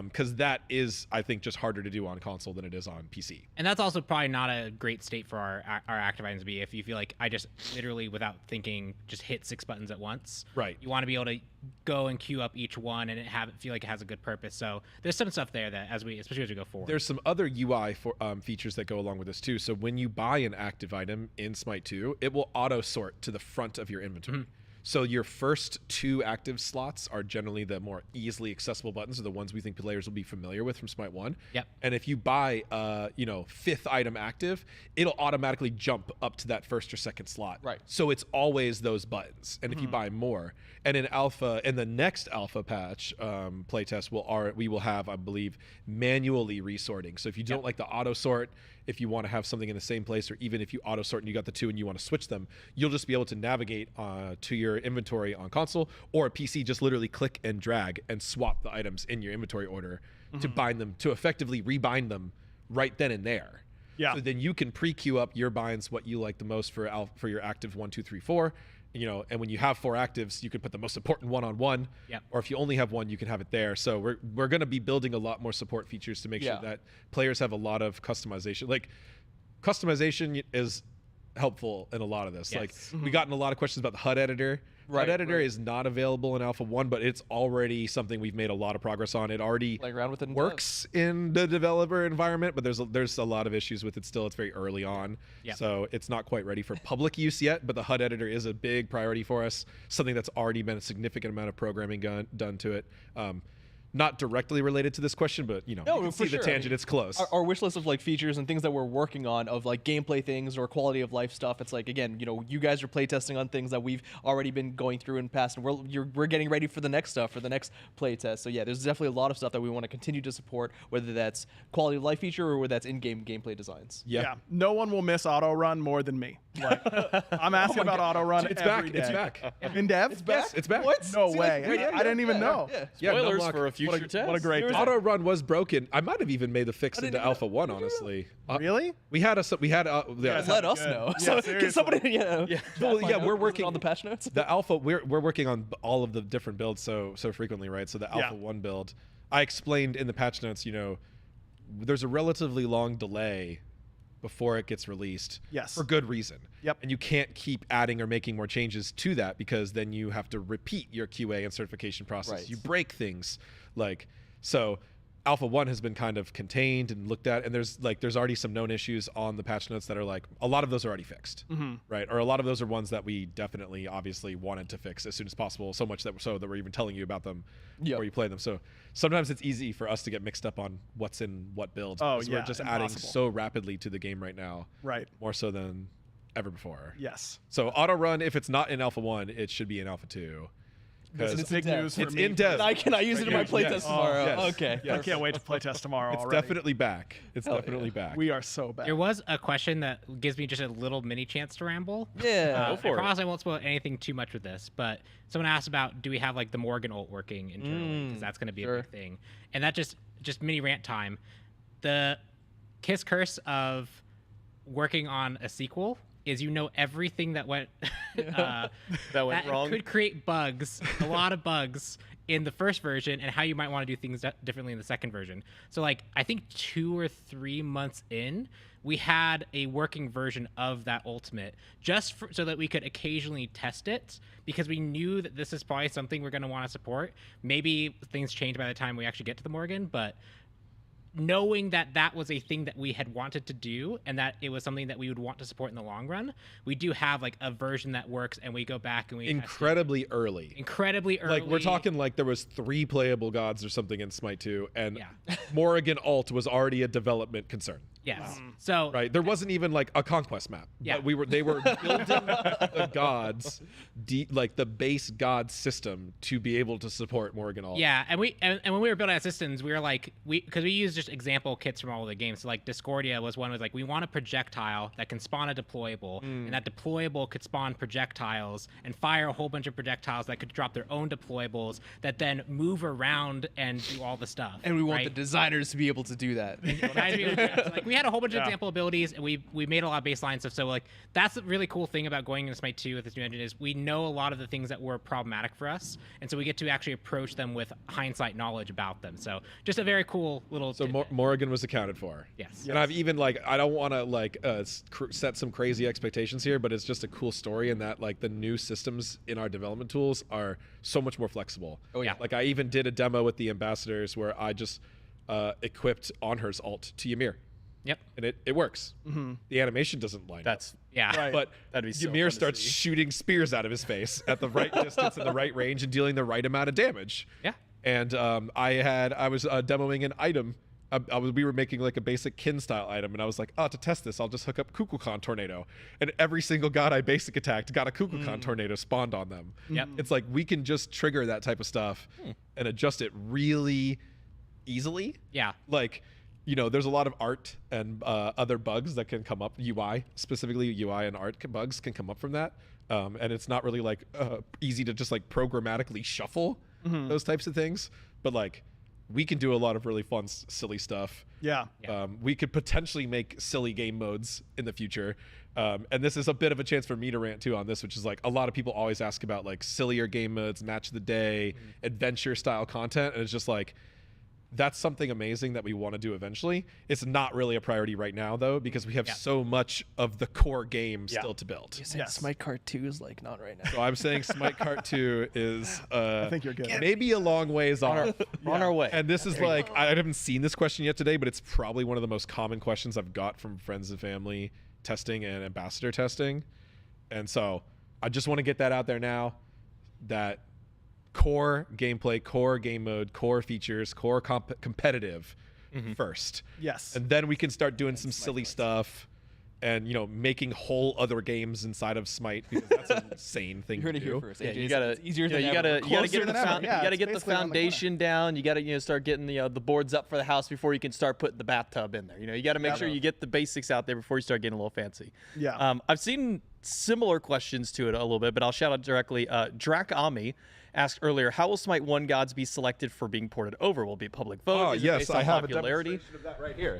Because that is, I think, just harder to do on console than it is on PC. And that's also probably not a great state for our active items to be. If you feel like I just literally, without thinking, just hit 6 buttons at once. Right. You want to be able to go and queue up each one and feel like it has a good purpose. So there's some stuff there that especially as we go forward. There's some other UI features that go along with this too. So when you buy an active item in Smite 2, it will auto sort to the front of your inventory. So your first 2 active slots are generally the more easily accessible buttons, are the ones we think players will be familiar with from Smite 1. Yep. And if you buy, 5th item active, it'll automatically jump up to that first or second slot. Right. So it's always those buttons. And if you buy more, and in the next alpha patch playtest, we will have, I believe, manually resorting. So if you don't like the auto sort, if you want to have something in the same place, or even if you auto sort and you got the 2 and you want to switch them, you'll just be able to navigate to your inventory on console or a PC. Just literally click and drag and swap the items in your inventory order to bind them, to effectively rebind them right then and there. Yeah. So then you can pre-queue up your binds, what you like the most for your active 1, 2, 3, 4. And when you have 4 actives, you can put the most important one on one. Yep. Or if you only have one, you can have it there. So we're going to be building a lot more support features to make sure that players have a lot of customization. Like, customization is helpful in a lot of this. Yes. Like, we gotten a lot of questions about the HUD editor. HUD editor is not available in Alpha 1, but it's already something we've made a lot of progress on. It already Playing around with it in works in the developer environment, but there's a lot of issues with it still. It's very early on. Yep. So it's not quite ready for public use yet, but the HUD editor is a big priority for us, something that's already been a significant amount of programming done to it. Not directly related to this question, but you can see for the sure. tangent. It's close. Our wish list of like features and things that we're working on, of like gameplay things or quality of life stuff. It's like, again, you guys are playtesting on things that we've already been going through in the past, and we're getting ready for the next stuff, for the next playtest. So yeah, there's definitely a lot of stuff that we want to continue to support, whether that's quality of life feature or whether that's in-game gameplay designs. Yeah. No one will miss auto run more than me. Like, I'm asking about auto run It's every back. day. It's back. In dev? It's back. Yes, it's back. What? No See, way. like, I didn't even know. Yeah. Yeah, Spoilers Numlock- for a future test. What a great test. Auto run was broken. I might have even made the fix didn't into even Alpha 1, honestly. Really? We had Let us good. know. Yeah, So seriously. can somebody? Well, yeah, we're Is it working on the patch notes. The alpha, we're working on all of the different builds so frequently, right? So the Alpha 1 build, I explained in the patch notes, there's a relatively long delay before it gets released. Yes. For good reason. Yep. And you can't keep adding or making more changes to that, because then you have to repeat your QA and certification process. Right. You break things. So Alpha 1 has been kind of contained and looked at, and there's already some known issues on the patch notes that are a lot of those are already fixed, right? Or a lot of those are ones that we definitely, obviously wanted to fix as soon as possible, so much that we're even telling you about them before you play them. So sometimes it's easy for us to get mixed up on what's in what builds. Oh, because yeah, we're just adding impossible. so rapidly to the game right now, Right. more so than ever before. Yes. So auto run, if it's not in Alpha 1, it should be in Alpha 2. This is it's big in dev. news for It's me. in dev. Can I use it in my Yes. playtest Yes. tomorrow? Yes. Okay. Yes. I can't wait to play test tomorrow It's already. definitely back. It's Hell definitely yeah. back. We are so bad. There was a question that gives me just a little mini chance to ramble. Yeah. Go for I it. promise I won't spoil anything too much with this, but someone asked about, do we have the Morgan ult working internally? Because that's going to be sure. a big thing. And that just mini rant time. The kiss curse of working on a sequel is everything that went That went wrong. could create bugs, a lot of bugs in the first version, and how you might want to do things differently in the second version. So I think 2 or 3 months in, we had a working version of that ultimate so that we could occasionally test it, because we knew that this is probably something we're going to want to support. Maybe things change by the time we actually get to the Morgan, but knowing that was a thing that we had wanted to do and that it was something that we would want to support in the long run, we do have a version that works, and we go back and we test it incredibly early. incredibly early. We're talking there was 3 playable gods or something in Smite 2, and Yeah. Morrigan ult was already a development concern. Yes. So Right, there wasn't even a conquest map. Yeah. But they were building the gods, the base god system to be able to support Morrigan ult. yeah, and when we were building out systems, we were because we used just example kits from all of the games. So Discordia was one, we want a projectile that can spawn a deployable, and that deployable could spawn projectiles and fire a whole bunch of projectiles that could drop their own deployables that then move around and do all the stuff. And we want the right? designers to be able to do that. So, we had a whole bunch of example abilities, and we made a lot of baseline stuff. So that's the really cool thing about going into Smite 2 with this new engine, is we know a lot of the things that were problematic for us, and so we get to actually approach them with hindsight knowledge about them. So just a very cool little So tidbit. Morrigan was accounted for. Yes. And I've even I don't want to set some crazy expectations here, but it's just a cool story in that the new systems in our development tools are so much more flexible. Oh, yeah. I even did a demo with the ambassadors where I just equipped Onher's ult to Ymir. Yep. and it works. The animation doesn't line That's up. Yeah. Right. But That'd be so Ymir fun to starts see. shooting spears out of his face at the right distance and the right range and dealing the right amount of damage. Yeah. And I was demoing an item. We were making like a basic kin style item, and I was like, to test this, I'll just hook up Kukulkan Tornado. And every single god I basic attacked got a Kukulkan Tornado spawned on them. Yep. It's like we can just trigger that type of stuff and adjust it really easily. Yeah. Like, there's a lot of art and other bugs that can come up. UI, specifically UI and art bugs can come up from that. And it's not really like easy to just like programmatically shuffle those types of things. But like, we can do a lot of really fun, silly stuff. Yeah. We could potentially make silly game modes in the future. And this is a bit of a chance for me to rant too on this, which is like a lot of people always ask about like sillier game modes, match of the day, adventure style content. And it's just like, that's something amazing that we want to do eventually. It's not really a priority right now though, because we have so much of the core game still to build. You said Yes. Smite Cart 2 is like not right now. So I'm saying Smite Cart 2 is I think you're good. maybe a long ways off. We're on our way. And this is like, I haven't seen this question yet today, but it's probably one of the most common questions I've got from friends and family testing and ambassador testing. And so I just want to get that out there now, that core gameplay, core game mode, core features, core competitive first. Yes. And then we can start doing some silly stuff and, making whole other games inside of Smite, because that's an insane thing You heard to it here do. first. Yeah, AJ, you gotta, it's easier than you ever. gotta Closer get the than ever. Yeah, you gotta it's get the basically around the corner. foundation down. You gotta start getting the boards up for the house before you can start putting the bathtub in there. You gotta make sure you get the basics out there before you start getting a little fancy. Yeah. I've seen similar questions to it a little bit, but I'll shout out directly. Drak Ami asked earlier, how will Smite 1 gods be selected for being ported over? Will it be a public vote? Oh, Is it yes, based I on have popularity? a demonstration of that right here.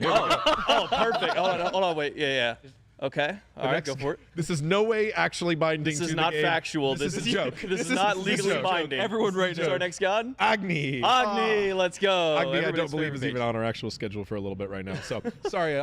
Oh, perfect. Hold on, wait. Yeah. Okay. All right, go for it. This is no way actually binding. This to is the not game. factual. This is a joke. This is not legally joke. binding. Everyone right This is now. our next god? Agni. Agni, let's go. Agni, I Everybody's don't believe favorite is mage. even on our actual schedule for a little bit right now. So sorry,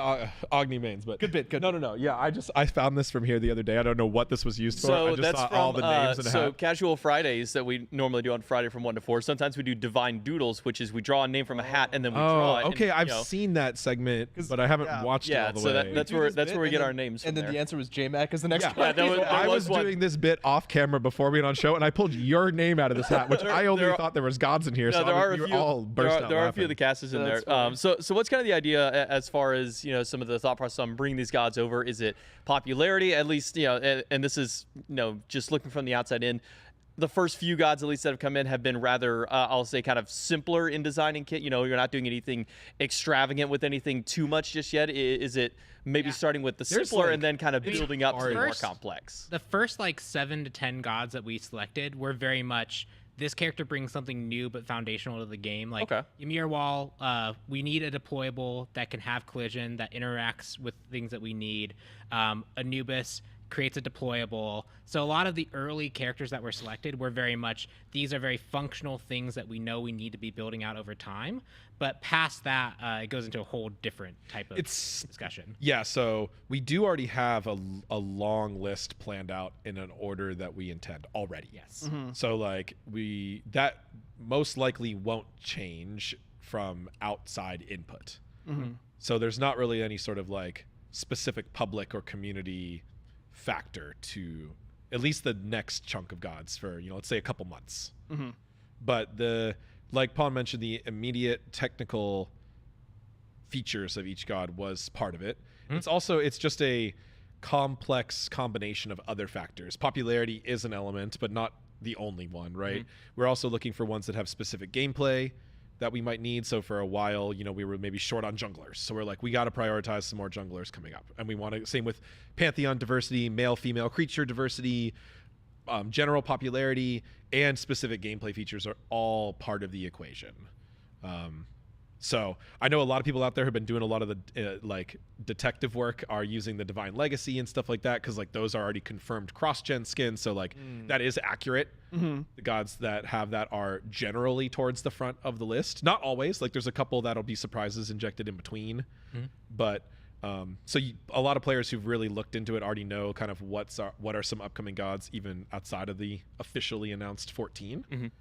Agni mains, but Good bit, good No. Yeah, I found this from here the other day. I don't know what this was used for. I So just that's saw from all the names in a hat. Casual Fridays that we normally do on Friday from 1 to 4. Sometimes we do Divine Doodles, which is we draw a name from a hat and then we draw it. okay. and, I've you know, seen that segment, but I haven't watched it Yeah, all the so way. that's Do where this that's bit, where we and get then- our names from And then there. the answer was JMac as the next Yeah, one. that was- I was one. doing this bit off camera before we went on show, and I pulled your name out of this hat, which I only thought there was gods in here. No, so there are we a were few. all burst out There are a few of the laughing. casters in there. That's funny. So what's kind of the idea as far as some of the thought process on bringing these gods over? Is it popularity? At least and this is just looking from the outside in. The first few gods, at least that have come in, have been rather, I'll say, kind of simpler in designing kit. You're not doing anything extravagant with anything too much just yet. Is it maybe starting with the There's, simpler like, and then kind of building up to the more First- complex? The first 7 to 10 gods that we selected were very much this character brings something new but foundational to the game. Like Okay. Ymir Wall, we need a deployable that can have collision that interacts with things that we need. Anubis creates a deployable. So a lot of the early characters that were selected were very much, these are very functional things that we know we need to be building out over time. But past that, it goes into a whole different type of discussion. Yeah, so we do already have a long list planned out in an order that we intend already. Yes. So that most likely won't change from outside input. So there's not really any sort of specific public or community factor to at least the next chunk of gods for let's say a couple months. But like Pawn mentioned, the immediate technical features of each god was part of it. It's just a complex combination of other factors. Popularity is an element, but not the only one, right? We're also looking for ones that have specific gameplay that we might need. So for a while, we were maybe short on junglers. So we're like, we got to prioritize some more junglers coming up. And we want to, same with Pantheon diversity, male, female creature diversity, general popularity, and specific gameplay features are all part of the equation. So I know a lot of people out there who've been doing a lot of the detective work are using the Divine Legacy and stuff like that, because those are already confirmed cross-gen skins. So that is accurate. The gods that have that are generally towards the front of the list. Not always. There's a couple that'll be surprises injected in between. But a lot of players who've really looked into it already know kind of what are some upcoming gods even outside of the officially announced 14.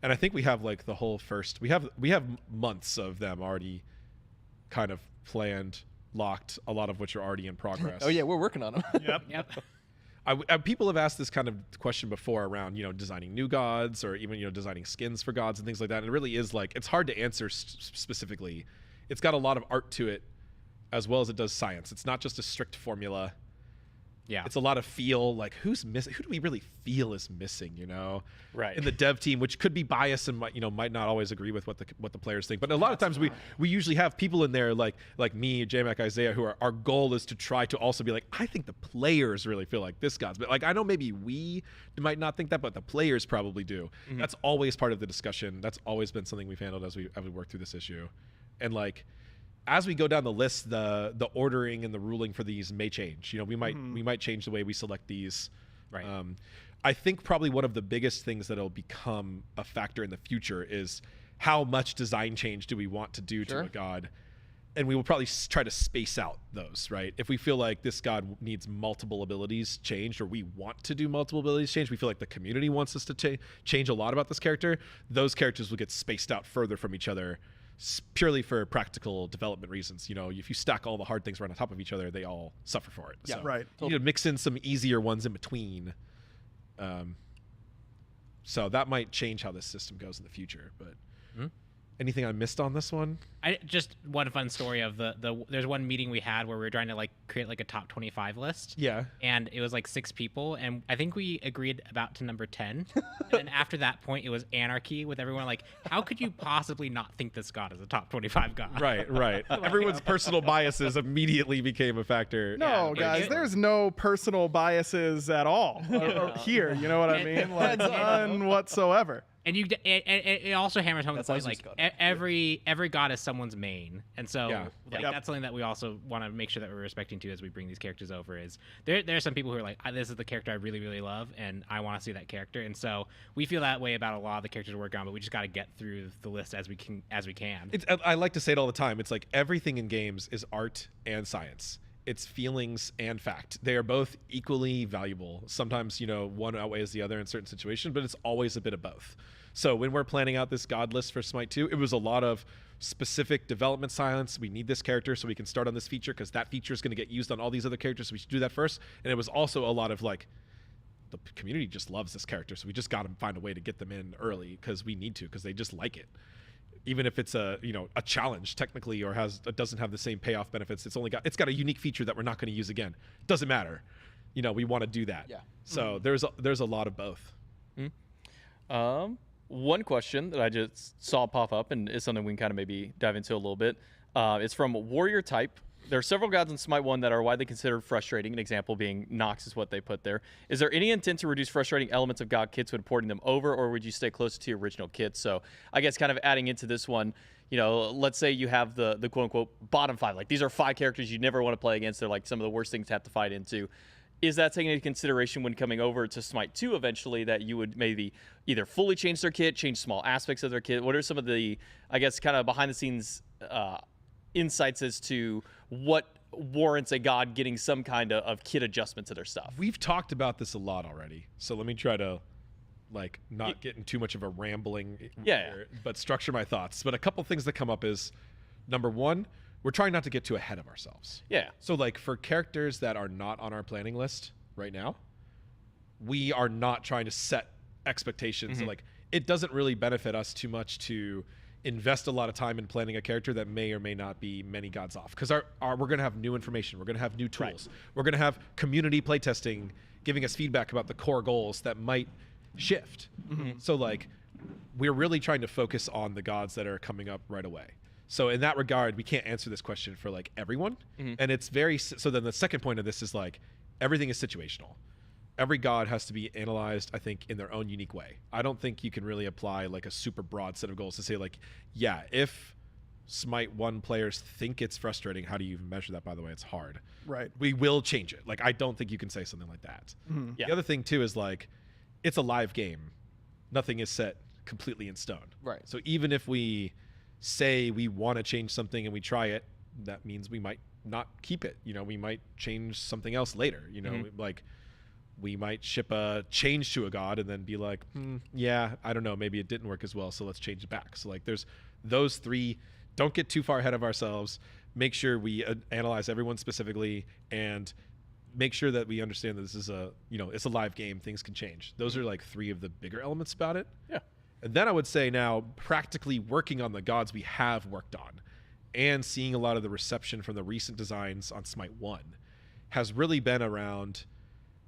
And I think we have the whole first. We have months of them already kind of planned, locked, a lot of which are already in progress. Oh yeah, we're working on them. Yep. People have asked this kind of question before around, designing new gods or even, designing skins for gods and things like that. And it really is like, it's hard to answer specifically. It's got a lot of art to it as well as it does science. It's not just a strict formula. Yeah. It's a lot of feel, like who's missing, who do we really feel is missing, Right. in the dev team, which could be biased and might not always agree with what the players think. But a lot of times we usually have people in there like me, JMac, Isaiah, who our goal is to try to also be like, I think the players really feel like this god's, but like I know maybe we might not think that, but the players probably do. That's always part of the discussion. That's always been something we've handled as we work through this issue, and like. As we go down the list, the ordering and the ruling for these may change. We might change the way we select these. Right. I think probably one of the biggest things that'll become a factor in the future is how much design change do we want to do to a god, and we will probably try to space out those. Right. If we feel like this god needs multiple abilities changed, or we want to do multiple abilities changed, we feel like the community wants us to change a lot about this character. Those characters will get spaced out further from each other. Purely for practical development reasons. If you stack all the hard things right on top of each other, they all suffer for it. Yeah, So right. You need to mix in some easier ones in between. So that might change how this system goes in the future. But anything I missed on this one? I just one fun story of there's one meeting we had where we were trying to like create like a top 25 list. Yeah. And it was like 6 people, and I think we agreed about to number 10. And then after that point, it was anarchy with everyone like, how could you possibly not think this god is a top 25 god? Right. Everyone's personal biases immediately became a factor. No, guys, there's no personal biases at all or here. You know what I mean? Like none whatsoever. And it also hammers home the That's point Isaac's like god. every god is someone's main, and so Yeah. like that's something that we also want to make sure that we're respecting too as we bring these characters over. Is there are some people who are like, this is the character I really really love, and I want to see that character, and so we feel that way about a lot of the characters we're working on, but we just got to get through the list as we can. I like to say it all the time. It's like everything in games is art and science. It's feelings and fact. They are both equally valuable. Sometimes, one outweighs the other in certain situations, but it's always a bit of both. So when we're planning out this god list for Smite 2, it was a lot of specific development science. We need this character so we can start on this feature because that feature is going to get used on all these other characters, so we should do that first. And it was also a lot of like, the community just loves this character, so we just got to find a way to get them in early because we need to, because they just like it. Even if it's a challenge technically or doesn't have the same payoff benefits, it's got a unique feature that we're not going to use again. Doesn't matter. We want to do that. Yeah. So there's a lot of both. One question that I just saw pop up and is something we can kind of maybe dive into a little bit. It's from Warrior Type. There are several gods in Smite 1 that are widely considered frustrating. An example being Nox is what they put there. Is there any intent to reduce frustrating elements of god kits when porting them over, or would you stay closer to your original kits? So I guess kind of adding into this one, let's say you have the quote-unquote bottom 5. Like these are 5 characters you never want to play against. They're like some of the worst things to have to fight into. Is that taken into consideration when coming over to Smite 2 eventually, that you would maybe either fully change their kit, change small aspects of their kit? What are some of the, I guess, kind of behind-the-scenes insights as to what warrants a god getting some kind of kit adjustment to their stuff? We've talked about this a lot already, so let me try to not get in too much of a rambling here, but structure my thoughts. But a couple things that come up is, number one, we're trying not to get too ahead of ourselves. Yeah. So like for characters that are not on our planning list right now, we are not trying to set expectations. Like it doesn't really benefit us too much to invest a lot of time in planning a character that may or may not be many gods off, because we're going to have new information, we're going to have new tools, we're going to have community playtesting giving us feedback about the core goals that might shift. So like we're really trying to focus on the gods that are coming up right away. So in that regard, we can't answer this question for like everyone. And it's so then the second point of this is like everything is situational. Every god has to be analyzed, I think, in their own unique way. I don't think you can really apply like a super broad set of goals to say like, yeah, if Smite 1 players think it's frustrating, how do you even measure that, by the way? It's hard. Right. We will change it. Like, I don't think you can say something like that. The other thing too is like, it's a live game. Nothing is set completely in stone. Right. So even if we say we want to change something and we try it, that means we might not keep it. We might change something else later. Like we might ship a change to a god and then be like, yeah, I don't know, maybe it didn't work as well, so let's change it back. So like there's those 3 don't get too far ahead of ourselves. Make sure we analyze everyone specifically, and make sure that we understand that this is it's a live game. Things can change. Those are like 3 of the bigger elements about it. Yeah. And then I would say now practically working on the gods we have worked on and seeing a lot of the reception from the recent designs on Smite 1 has really been around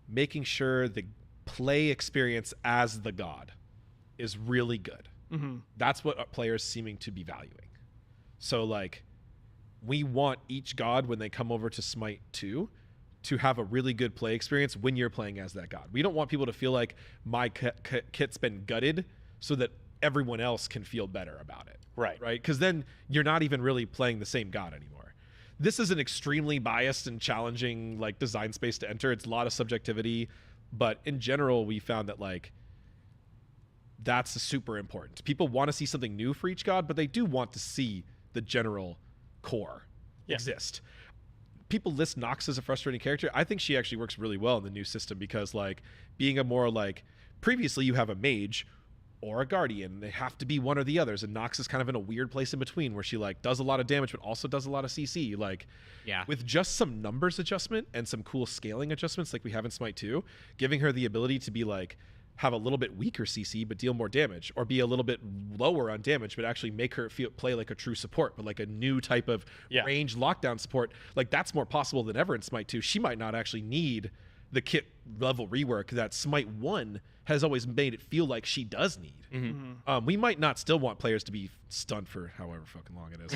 making sure the play experience as the god is really good. That's what players seeming to be valuing. So like we want each god when they come over to Smite 2 to have a really good play experience when you're playing as that god. We don't want people to feel like my kit's been gutted so that everyone else can feel better about it. Right. Right? Because then you're not even really playing the same god anymore. This is an extremely biased and challenging like design space to enter. It's a lot of subjectivity, but in general, we found that like that's super important. People want to see something new for each god, but they do want to see the general core exist. People list Nox as a frustrating character. I think she actually works really well in the new system because like being a more like previously you have a mage or a guardian. They have to be one or the others, and Nox is kind of in a weird place in between where she like does a lot of damage but also does a lot of CC. Like with just some numbers adjustment and some cool scaling adjustments like we have in Smite 2, giving her the ability to be like have a little bit weaker CC but deal more damage, or be a little bit lower on damage but actually make her play like a true support, but like a new type of range lockdown support. Like that's more possible than ever in Smite 2. She might not actually need the kit level rework that Smite 1 has always made it feel like she does need. We might not still want players to be stunned for however fucking long it is.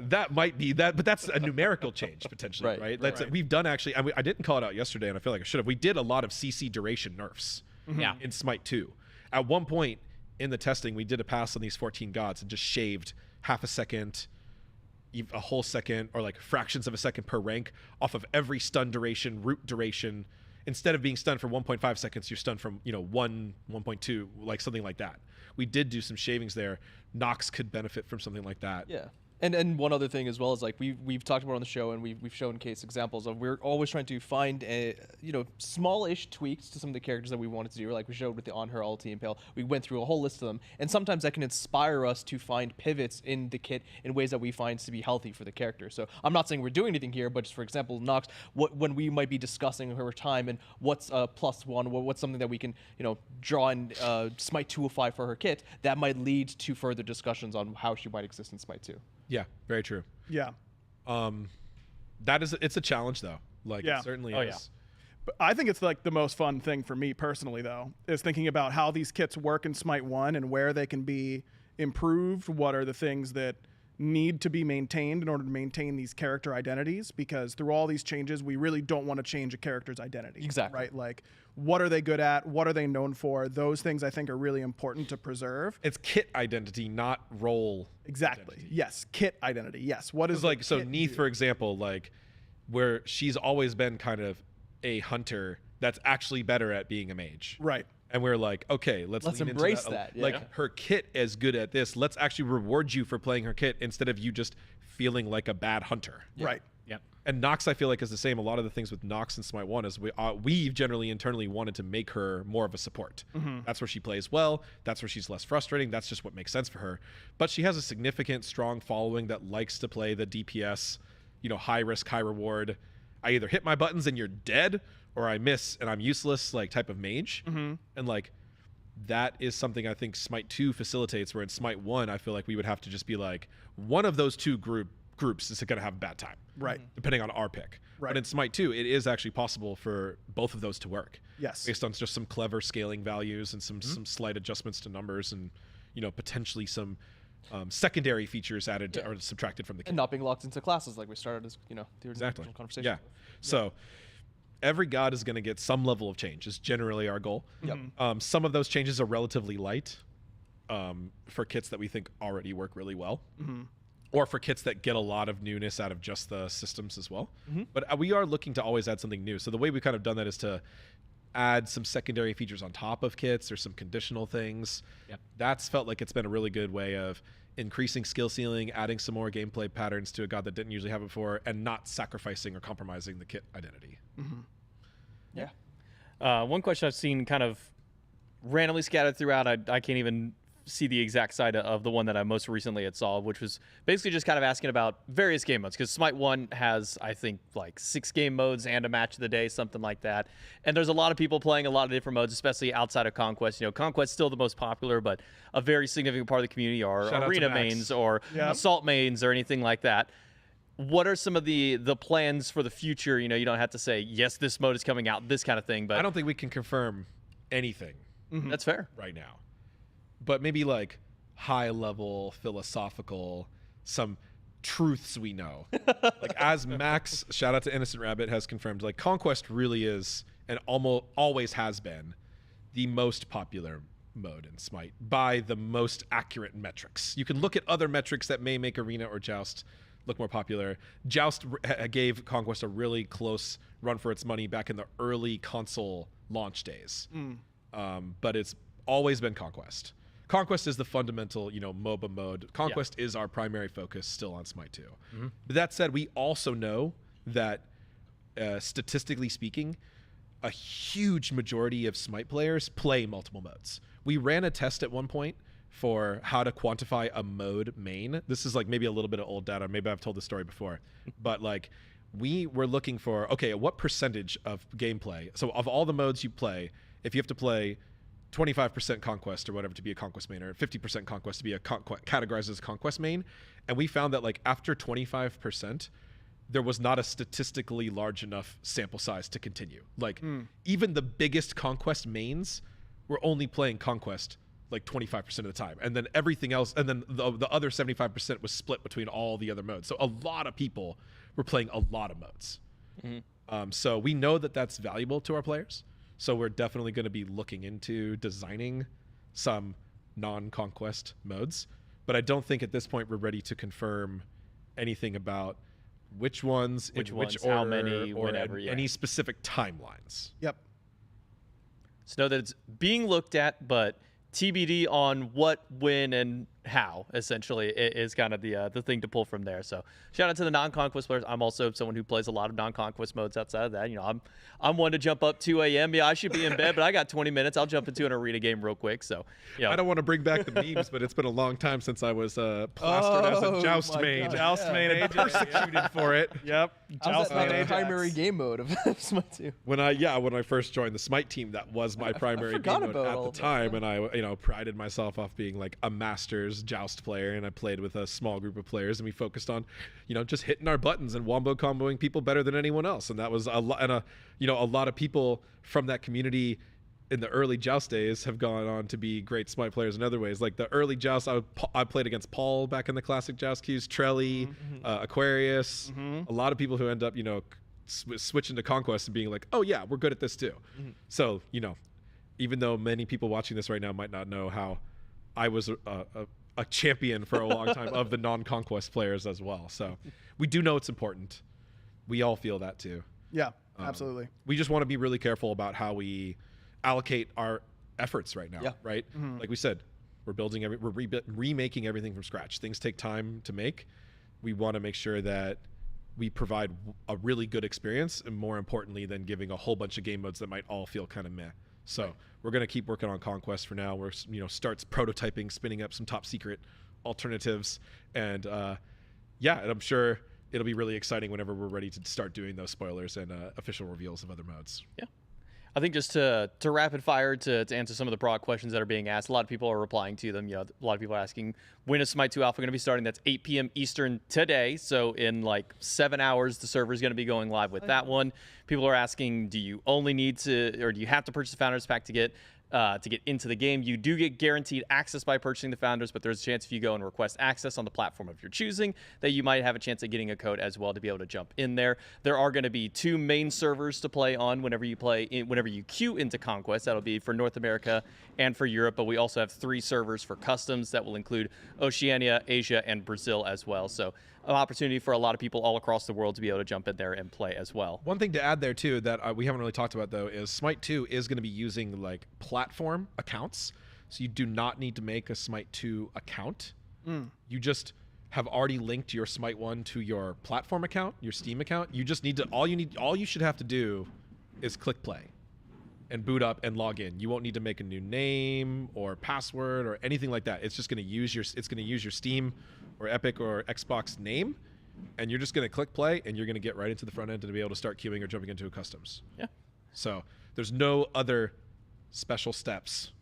That might be that, but that's a numerical change potentially, right? We've done actually, I didn't call it out yesterday and I feel like I should have. We did a lot of CC duration nerfs in Smite 2. At one point in the testing, we did a pass on these 14 gods and just shaved half a second, a whole second, or like fractions of a second per rank off of every stun duration, root duration. Instead of being stunned for 1.5 seconds, you're stunned from 1.2, like something like that. We did do some shavings there. Nox could benefit from something like that. Yeah. And one other thing as well is like we've talked about on the show, and we've shown case examples of, we're always trying to find small-ish tweaks to some of the characters that we wanted to do. Like we showed with the On Her Ulti Impale, we went through a whole list of them, and sometimes that can inspire us to find pivots in the kit in ways that we find to be healthy for the character. So I'm not saying we're doing anything here, but just for example, Nox, when we might be discussing her time and what's a +1, what's something that we can draw in Smite 205 for her kit, that might lead to further discussions on how she might exist in Smite 2. Yeah, very true. Yeah. It's a challenge though. Like it certainly is. Yeah. But I think it's like the most fun thing for me personally though, is thinking about how these kits work in Smite 1 and where they can be improved. What are the things that need to be maintained in order to maintain these character identities? Because through all these changes, we really don't want to change a character's identity. Exactly. Right? Like, what are they good at? What are they known for? Those things I think are really important to preserve. It's kit identity, not role. Exactly. Identity. Yes. Kit identity. Yes. What is like, so Neith, for example, like where she's always been kind of a hunter that's actually better at being a mage. Right. And we're like, okay, let's lean embrace into that. Like her kit is good at this. Let's actually reward you for playing her kit instead of you just feeling like a bad hunter. Yeah. Right. Yep. And Nox, I feel like, is the same. A lot of the things with Nox and Smite 1 is we've generally internally wanted to make her more of a support. That's where she plays well. That's where she's less frustrating. That's just what makes sense for her. But she has a significant, strong following that likes to play the DPS, high risk, high reward. I either hit my buttons and you're dead, or I miss and I'm useless, like type of mage. And like that is something I think Smite 2 facilitates, where in Smite 1, I feel like we would have to just be like, one of those two groups is going to have a bad time. Right. Depending on our pick. Right. But in Smite 2, it is actually possible for both of those to work. Yes. Based on just some clever scaling values and some slight adjustments to numbers and, potentially some secondary features added or subtracted from the kit. And not being locked into classes like we started as, the Exactly. original conversation. Yeah. So every god is going to get some level of change is generally our goal. Yep. Some of those changes are relatively light for kits that we think already work really well. Or for kits that get a lot of newness out of just the systems as well. But we are looking to always add something new. So the way we've kind of done that is to add some secondary features on top of kits or some conditional things. Yep. That's felt like it's been a really good way of increasing skill ceiling, adding some more gameplay patterns to a god that didn't usually have it before, and not sacrificing or compromising the kit identity. Yeah. One question I've seen kind of randomly scattered throughout, I can't even see the exact side of the one that I most recently had saw, which was basically just kind of asking about various game modes. Because Smite 1 has, I think, like 6 game modes and a match of the day, something like that. And there's a lot of people playing a lot of different modes, especially outside of Conquest. You know, Conquest's still the most popular, but a very significant part of the community are Shout out to arena Max. mains or Yep. assault mains or anything like that. What are some of the plans for the future? You know, you don't have to say, yes, this mode is coming out, this kind of thing, but I don't think we can confirm anything that's fair. right now. But maybe like high level philosophical, some truths we know. Like as Max, shout out to Innocent Rabbit, has confirmed, like Conquest really is and almost always has been the most popular mode in Smite by the most accurate metrics. You can look at other metrics that may make Arena or Joust look more popular. Joust gave Conquest a really close run for its money back in the early console launch days. But it's always been Conquest. Conquest is the fundamental, you know, MOBA mode. Conquest is our primary focus still on Smite 2. But that said, we also know that statistically speaking, a huge majority of Smite players play multiple modes. We ran a test at one point for how to quantify a mode main. This is like maybe a little bit of old data. Maybe I've told this story before, but like we were looking for, okay, what percentage of gameplay? So of all the modes you play, if you have to play 25% Conquest or whatever to be a Conquest main, or 50% Conquest to be a categorized as a Conquest main, and we found that like after 25%, there was not a statistically large enough sample size to continue. Like even the biggest Conquest mains were only playing Conquest like 25% of the time, and then everything else, and then the other 75% was split between all the other modes. So a lot of people were playing a lot of modes. So we know that that's valuable to our players. So we're definitely going to be looking into designing some non-Conquest modes, but I don't think at this point we're ready to confirm anything about which ones, in which order, how many, or whenever, yeah. any specific timelines. Yep. So know that it's being looked at, but TBD on what, when, and how, essentially, is kind of the thing to pull from there. So shout out to the non-Conquest players. I'm also someone who plays a lot of non-Conquest modes outside of that. You know, I'm one to jump up 2 a.m. Yeah, I should be in bed, but I got 20 minutes. I'll jump into an arena game real quick. So, yeah. I don't want to bring back the memes, but it's been a long time since I was plastered as a Joust my main. God. Joust main And AJ. persecuted for it. Yep. How's Joust that main not the Ajax. primary game mode of Smite 2? When I first joined the Smite team, that was my primary game forgot mode about all at of the that, time, and I prided myself off being like a Masters Joust player, and I played with a small group of players, and we focused on, just hitting our buttons and wombo comboing people better than anyone else, and that was a lot. And a lot of people from that community in the early Joust days have gone on to be great Smite players in other ways. Like the early Joust, I played against Paul back in the classic Joust queues, Trelly, Aquarius, a lot of people who end up, switching to Conquest and being like, oh yeah, we're good at this too. So, even though many people watching this right now might not know how I was a champion for a long time of the non-Conquest players as well. So we do know it's important. We all feel that too. Yeah, absolutely. We just want to be really careful about how we allocate our efforts right now, Yeah. right? Like we said, we're remaking everything from scratch. Things take time to make. We want to make sure that we provide a really good experience, and more importantly than giving a whole bunch of game modes that might all feel kind of meh. So we're going to keep working on Conquest for now. We're starts prototyping, spinning up some top secret alternatives, and and I'm sure it'll be really exciting whenever we're ready to start doing those spoilers and official reveals of other modes. Yeah. I think just to rapid fire to answer some of the broad questions that are being asked, a lot of people are replying to them. A lot of people are asking, when is Smite 2 Alpha going to be starting? That's 8 p.m. Eastern today. So in like 7 hours, the server is going to be going live with that one. People are asking, do you only need to, or do you have to purchase the Founders Pack to get into the game? You do get guaranteed access by purchasing the Founders, but there's a chance if you go and request access on the platform of your choosing that you might have a chance at getting a code as well to be able to jump in there. There are going to be 2 main servers to play on whenever you queue into Conquest. That'll be for North America and for Europe, but we also have 3 servers for customs that will include Oceania, Asia, and Brazil as well. So an opportunity for a lot of people all across the world to be able to jump in there and play as well. One thing to add there too that we haven't really talked about though is Smite 2 is going to be using like platform accounts, so you do not need to make a Smite 2 account. You just have already linked your Smite 1 to your platform account, your Steam account. You just need to all you should have to do is click play. and boot up and log in. You won't need to make a new name or password or anything like that. It's just going to use your Steam or Epic or Xbox name, and you're just going to click play, and you're going to get right into the front end and be able to start queuing or jumping into a customs. Yeah. So there's no other special steps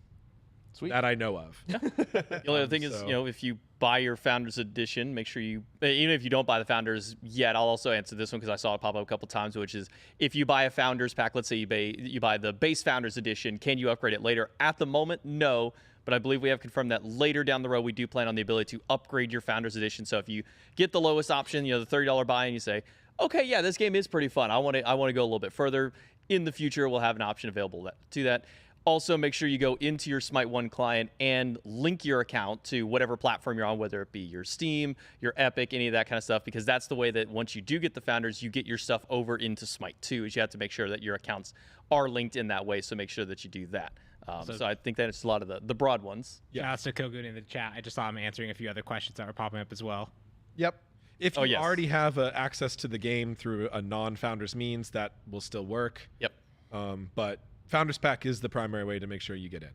Sweet. that I know of. The only other thing is, so- if you buy your Founders Edition, make sure you, even if you don't buy the Founders yet, I'll also answer this one because I saw it pop up a couple times, which is if you buy a Founders pack, let's say you buy the base Founders Edition, can you upgrade it later? At the moment, no, but I believe we have confirmed that later down the road, we do plan on the ability to upgrade your Founders Edition. So if you get the lowest option, the $30 buy, and you say, okay, yeah, this game is pretty fun. I want to go a little bit further. In the future, we'll have an option available to that. Also, make sure you go into your Smite 1 client and link your account to whatever platform you're on, whether it be your Steam, your Epic, any of that kind of stuff, because that's the way that once you do get the Founders, you get your stuff over into Smite 2, is you have to make sure that your accounts are linked in that way, so make sure that you do that. So I think that it's a lot of the broad ones. Yeah. Shout out to Kogun in the chat. I just saw him answering a few other questions that were popping up as well. Yep. If you yes. already have access to the game through a non-Founders means, that will still work. Yep. But Founders Pack is the primary way to make sure you get in.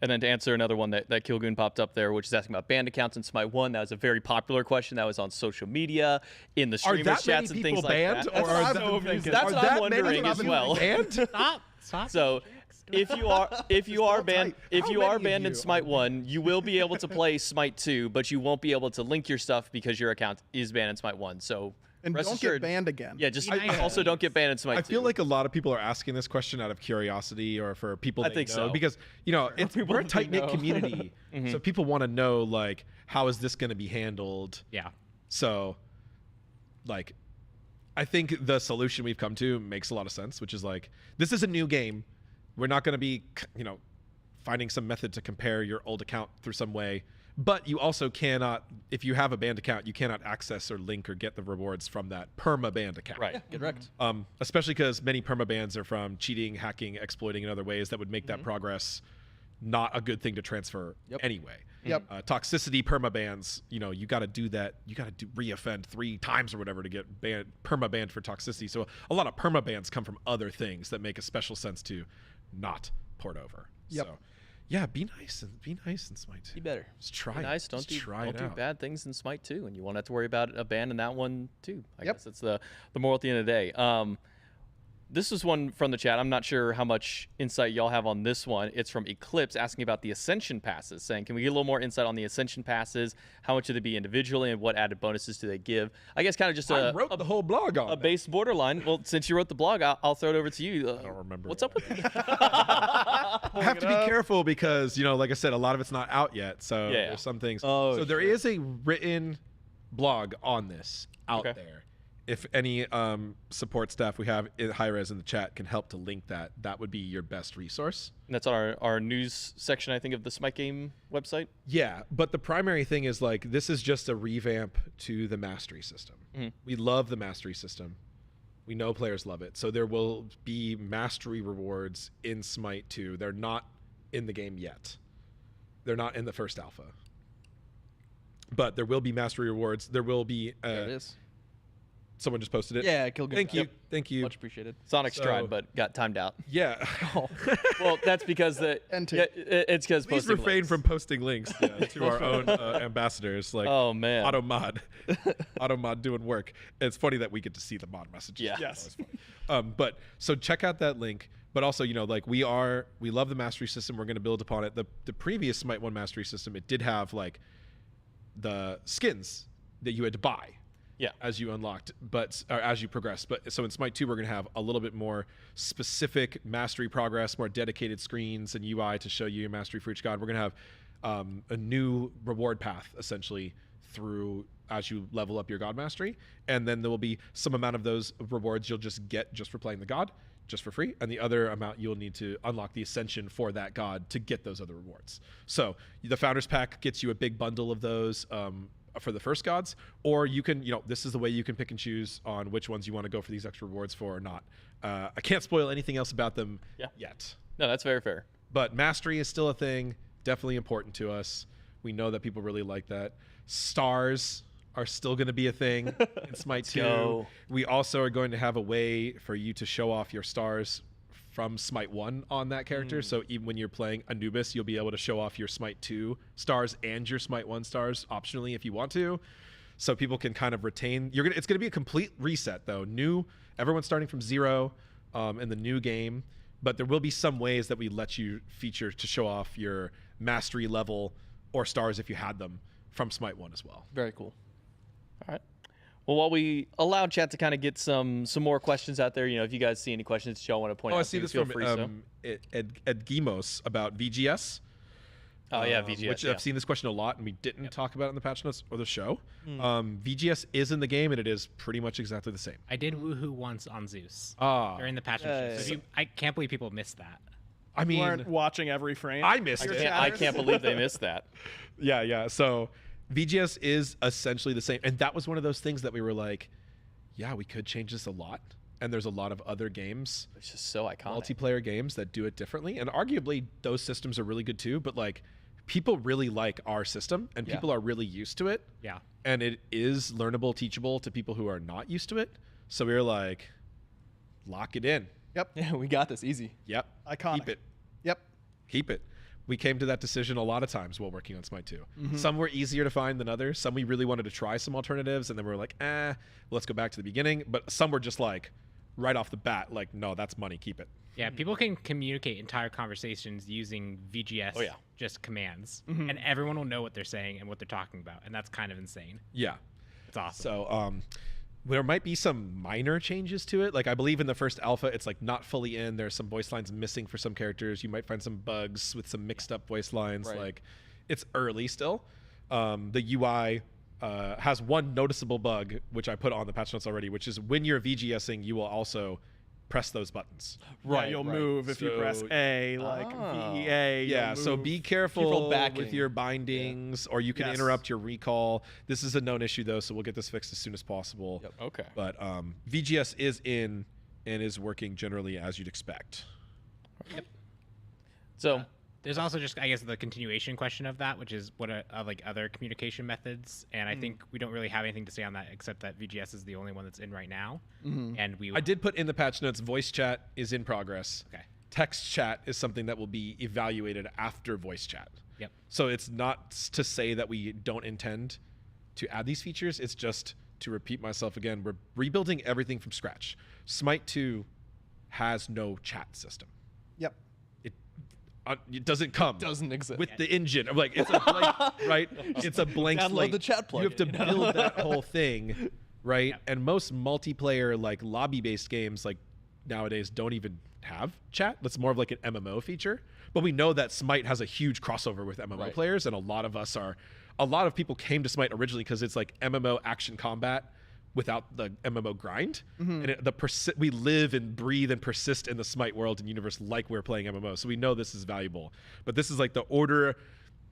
And then to answer another one that Kilgoon popped up there, which is asking about banned accounts in Smite 1, that was a very popular question that was on social media, in the Are streamers that many chats and people things banned, like that. or That's are what I'm that- thinking. That's are what that I'm many wondering as people well. banned? Stop. So if you are banned How many banned of in you Smite are 1, you will be able to play Smite 2, but you won't be able to link your stuff because your account is banned in Smite 1. So And rest don't assured, get banned again. Yeah, just Be nice. also don't get banned in Smite 2. I feel like a lot of people are asking this question out of curiosity or for people I they think know, so. because we're a that they tight knit know. community, so people want to know like how is this going to be handled. Yeah. So, like, I think the solution we've come to makes a lot of sense, which is like, this is a new game. We're not going to be, finding some method to compare your old account through some way. But you also cannot, if you have a banned account, you cannot access or link or get the rewards from that perma-banned account. right. Get wrecked. Especially because many perma-bans are from cheating, hacking, exploiting in other ways that would make that progress not a good thing to transfer anyway. Yep. Toxicity perma-bans, you got to do that. You got to re-offend 3 times or whatever to get perma-banned for toxicity. So a lot of perma-bans come from other things that make a special sense to not port over. Yep. So, yeah, be nice in Smite 2. Be better. Just try Be it. nice. Don't Just do try don't it do out. bad things in Smite 2, and you won't have to worry about a ban in that one too. I Yep. guess that's the moral at the end of the day. This is one from the chat. I'm not sure how much insight y'all have on this one. It's from Eclipse asking about the Ascension passes, saying, can we get a little more insight on the Ascension passes? How much should they be individually, and what added bonuses do they give? I guess kind of just I wrote the whole blog on a that. base borderline. Well, since you wrote the blog, I'll throw it over to you. I don't remember What's up with I have to be careful because, like I said, a lot of it's not out yet. So Yeah. there's some things. Oh, so there sure. is a written blog on this out Okay. there. If any support staff we have in Hi-Rez in the chat can help to link that would be your best resource. And that's on our news section, I think, of the Smite Game website. Yeah, but the primary thing is like this is just a revamp to the mastery system. We love the mastery system. We know players love it. So there will be mastery rewards in Smite 2. They're not in the game yet. They're not in the first alpha. But there will be mastery rewards. There will be There it is. someone just posted it. Yeah, Kilgoon. Thank you. Yep. Thank you. Much appreciated. Sonic's So- tried, but got timed out. Yeah. Well, that's because NT. it's because Please posting refrain links. from posting links to our own ambassadors like Oh, man. AutoMod doing work. It's funny that we get to see the mod messages. Yeah. It's always funny. But so check out that link. But also, like we love the mastery system. We're going to build upon it. The previous Smite 1 mastery system, it did have like the skins that you had to buy. Yeah. As you unlocked, or as you progressed. But so in Smite 2, we're going to have a little bit more specific mastery progress, more dedicated screens and UI to show you your mastery for each god. We're going to have a new reward path essentially through as you level up your god mastery, and then there will be some amount of those rewards you'll just get just for playing the god, just for free, and the other amount you'll need to unlock the Ascension for that god to get those other rewards. So the Founders Pack gets you a big bundle of those for the first gods, or you can, this is the way you can pick and choose on which ones you want to go for these extra rewards for or not. I can't spoil anything else about them yet. No, that's very fair. But mastery is still a thing, definitely important to us. We know that people really like that. Stars are still going to be a thing in Smite 2. go. We also are going to have a way for you to show off your stars from Smite 1 on that character. So even when you're playing Anubis, you'll be able to show off your Smite 2 stars and your Smite 1 stars optionally if you want to. So people can kind of retain. It's gonna be a complete reset though. Everyone's starting from 0 in the new game, but there will be some ways that we let you feature to show off your mastery level or stars if you had them from Smite 1 as well. Very cool. All right. Well, while we allow chat to kind of get some more questions out there, if you guys see any questions y'all want to point out, I see this feel from free, so. Ed Gimos about VGS. Oh yeah, VGS. Which I've seen this question a lot, and we didn't talk about it in the patch notes or the show. Hmm. VGS is in the game, and it is pretty much exactly the same. I did woohoo once on Zeus during the patch notes. So I can't believe people missed that. I You mean, weren't watching every frame. I missed Your it. I chatters? can't believe they missed that. Yeah. So VGS is essentially the same, and that was one of those things that we were like, yeah, we could change this a lot. And there's a lot of other games, It's just so iconic. multiplayer games that do it differently, and arguably those systems are really good too. But like, people really like our system, and people are really used to it. Yeah. And it is learnable, teachable to people who are not used to it. So we were like, lock it in. Yep. Yeah, we got this easy. Yep. Iconic. Keep it. Yep. Keep it. We came to that decision a lot of times while working on Smite 2. Mm-hmm. Some were easier to find than others. Some we really wanted to try some alternatives, and then we were like, let's go back to the beginning. But some were just like, right off the bat, like, no, that's money, keep it. Yeah, people can communicate entire conversations using VGS just commands, and everyone will know what they're saying and what they're talking about, and that's kind of insane. Yeah. It's awesome. So there might be some minor changes to it. Like, I believe in the first alpha, it's like not fully in. There's some voice lines missing for some characters. You might find some bugs with some mixed up voice lines. Right. Like, it's early still. The UI has one noticeable bug, which I put on the patch notes already, which is when you're VGSing, you will also press those buttons. Right. You'll move if you press So- A, like VEA. Yeah, you'll so move. be careful backing. with your bindings, or you can Yes. interrupt your recall. This is a known issue, though, so we'll get this fixed as soon as possible. Yep. Okay. But VGS is in and is working generally as you'd expect. So, There's also just, I guess, the continuation question of that, which is what are like other communication methods, and I think we don't really have anything to say on that except that VGS is the only one that's in right now, and we. I did put in the patch notes, voice chat is in progress. Okay. Text chat is something that will be evaluated after voice chat. Yep. So it's not to say that we don't intend to add these features. It's just to repeat myself again. We're rebuilding everything from scratch. Smite 2 has no chat system. Yep. It doesn't come. Doesn't exist. with the engine. I'm like, it's a blank, right? It's a blank Download slate. the chat You have to plugin. build that whole thing, right? And most multiplayer, like lobby-based games, like nowadays, don't even have chat. That's more of like an MMO feature. But we know that Smite has a huge crossover with MMO Right. players, and a lot of people came to Smite originally because it's like MMO action combat without the MMO grind. And we live and breathe and persist in the Smite world and universe like we're playing MMO. So we know this is valuable. But this is like the order.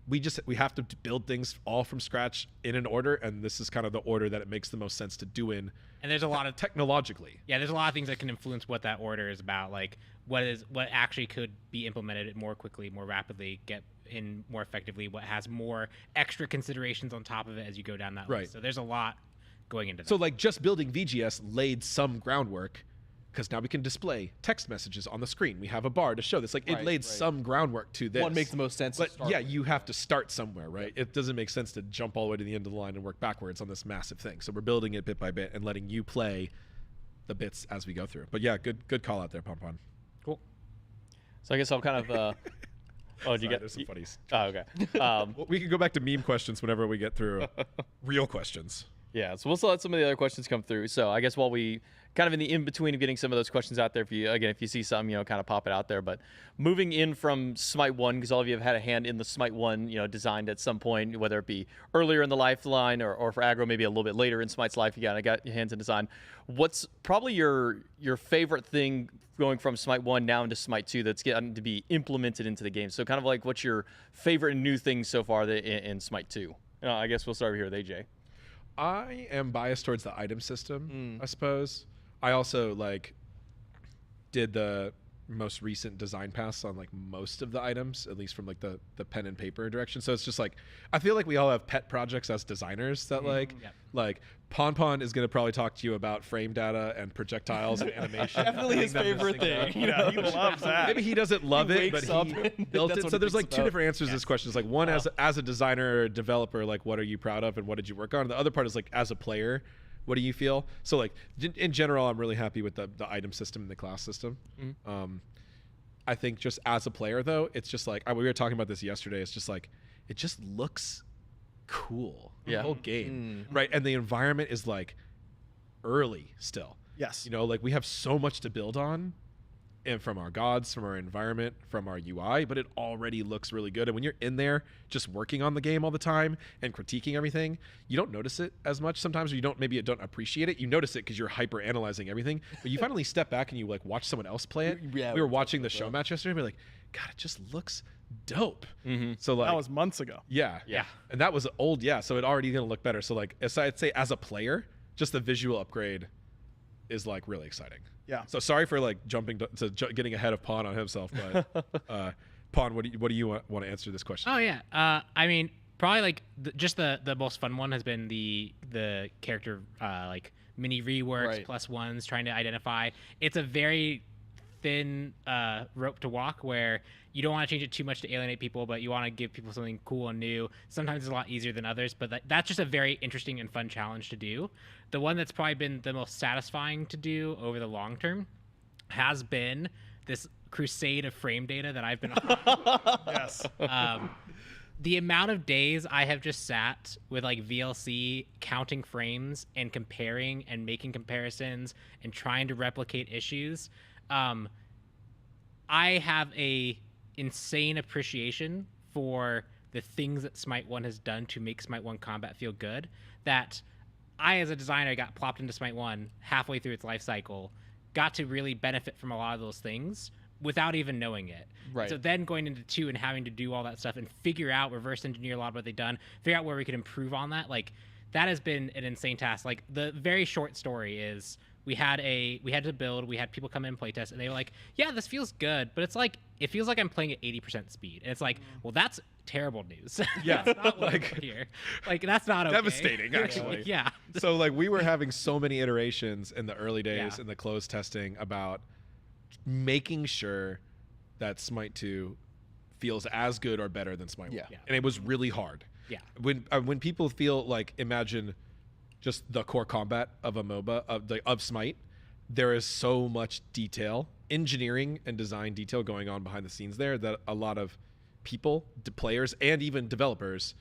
We have to build things all from scratch in an order, and this is kind of the order that it makes the most sense to do in and there's a lot of technologically. Yeah, there's a lot of things that can influence what that order is about, like what actually could be implemented more quickly, more rapidly, get in more effectively, what has more extra considerations on top of it as you go down that Right. list. So there's a lot going into that. So like just building VGS laid some groundwork, because now we can display text messages on the screen. We have a bar to show this. Like it Right, laid right. some groundwork to this. What makes the most sense to But start yeah, with. you have to start somewhere, right? It doesn't make sense to jump all the way to the end of the line and work backwards on this massive thing. So we're building it bit by bit and letting you play the bits as we go through. But yeah, good call out there, Pompon. Cool. so I guess I'll kind of. Oh, did you Sorry, get? there's some funnies. Oh, okay. Well, we can go back to meme questions whenever we get through real questions. Yeah, so we'll still let some of the other questions come through. So I guess while we kind of in the in-between of getting some of those questions out there, if you see something, kind of pop it out there. But moving in from Smite 1, because all of you have had a hand in the Smite 1, designed at some point, whether it be earlier in the lifeline or for aggro, maybe a little bit later in Smite's life, you got your hands in design. What's probably your favorite thing going from Smite 1 now into Smite 2 that's getting to be implemented into the game? So kind of like what's your favorite new thing so far in Smite 2? I guess we'll start here with AJ. I am biased towards the item system, I suppose. I also did the most recent design pass on like most of the items, at least from like the pen and paper direction. So it's just like I feel like we all have pet projects as designers that like Pon is going to probably talk to you about frame data and projectiles and animation. Definitely his favorite thing. You know? He loves that. Maybe he doesn't love it, but wakes up he and built that's it. what So he there's like thinks two about. different answers to this question. It's like one as a designer or developer, like what are you proud of and what did you work on? The other part is like as a player, what do you feel? So like in general, I'm really happy with the item system and the class system. I think just as a player though, it's just like we were talking about this yesterday. It's just like it just looks cool. The whole game, right? And the environment is like early still. Yes. You know, like we have so much to build on, and from our gods, from our environment, from our UI, but it already looks really good. And when you're in there just working on the game all the time and critiquing everything, you don't notice it as much sometimes, or you don't appreciate it. You notice it because you're hyper analyzing everything, but you finally step back and you like watch someone else play it. Yeah, we were watching the show match yesterday and we were like, God, it just looks dope. So like That was months ago. yeah. And that was old, so it already gonna look better. So like I'd say as a player, just the visual upgrade is like really exciting. Yeah. So sorry for like getting ahead of Pon on himself, but Pon, what do you want to answer this question? Oh yeah. I mean, probably like just the most fun one has been the character like mini reworks Right. plus ones trying to identify. It's a very thin rope to walk where you don't want to change it too much to alienate people, but you want to give people something cool and new. Sometimes it's a lot easier than others, but that's just a very interesting and fun challenge to do. The one that's probably been the most satisfying to do over the long term has been this crusade of frame data that I've been on. Yes. The amount of days I have just sat with like VLC counting frames and comparing and making comparisons and trying to replicate issues. I have a insane appreciation for the things that Smite 1 has done to make Smite 1 combat feel good, that I as a designer got plopped into Smite 1 halfway through its life cycle, got to really benefit from a lot of those things without even knowing it. Right. So then going into 2 and having to do all that stuff and figure out, reverse engineer a lot of what they've done, figure out where we could improve on that, like that has been an insane task. Like the very short story is we had to build, we had people come in and play test, and they were like, yeah, this feels good, but it's like it feels like I'm playing at 80% speed. And it's like, well, that's terrible news. Yeah. That's not what we're here. Like that's not okay. Devastating, actually. Yeah. So like we were having so many iterations in the early days Yeah. in the closed testing about making sure that Smite 2 feels as good or better than Smite 1. Yeah. And it was really hard. Yeah. When people feel like, imagine just the core combat of a MOBA of Smite, there is so much detail, engineering and design detail going on behind the scenes there that a lot of people, players, and even developers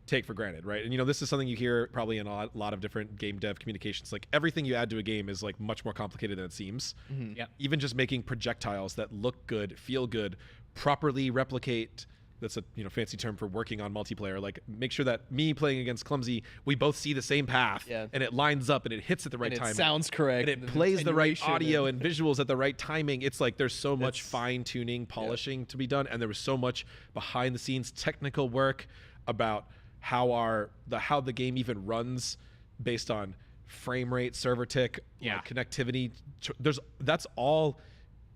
take for granted, right? And you know, this is something you hear probably in a lot of different game dev communications. Like everything you add to a game is like much more complicated than it seems. Yep. Even just making projectiles that look good, feel good, properly replicate. That's a fancy term for working on multiplayer. Like make sure that me playing against Clumsy, we both see the same path, and it lines up and it hits at the right And time. it sounds correct. And it plays the right attenuation audio and visuals at the right timing. It's like there's so much It's- fine tuning, polishing to be done, and there was so much behind the scenes technical work about how the game even runs based on frame rate, server tick, connectivity. That's all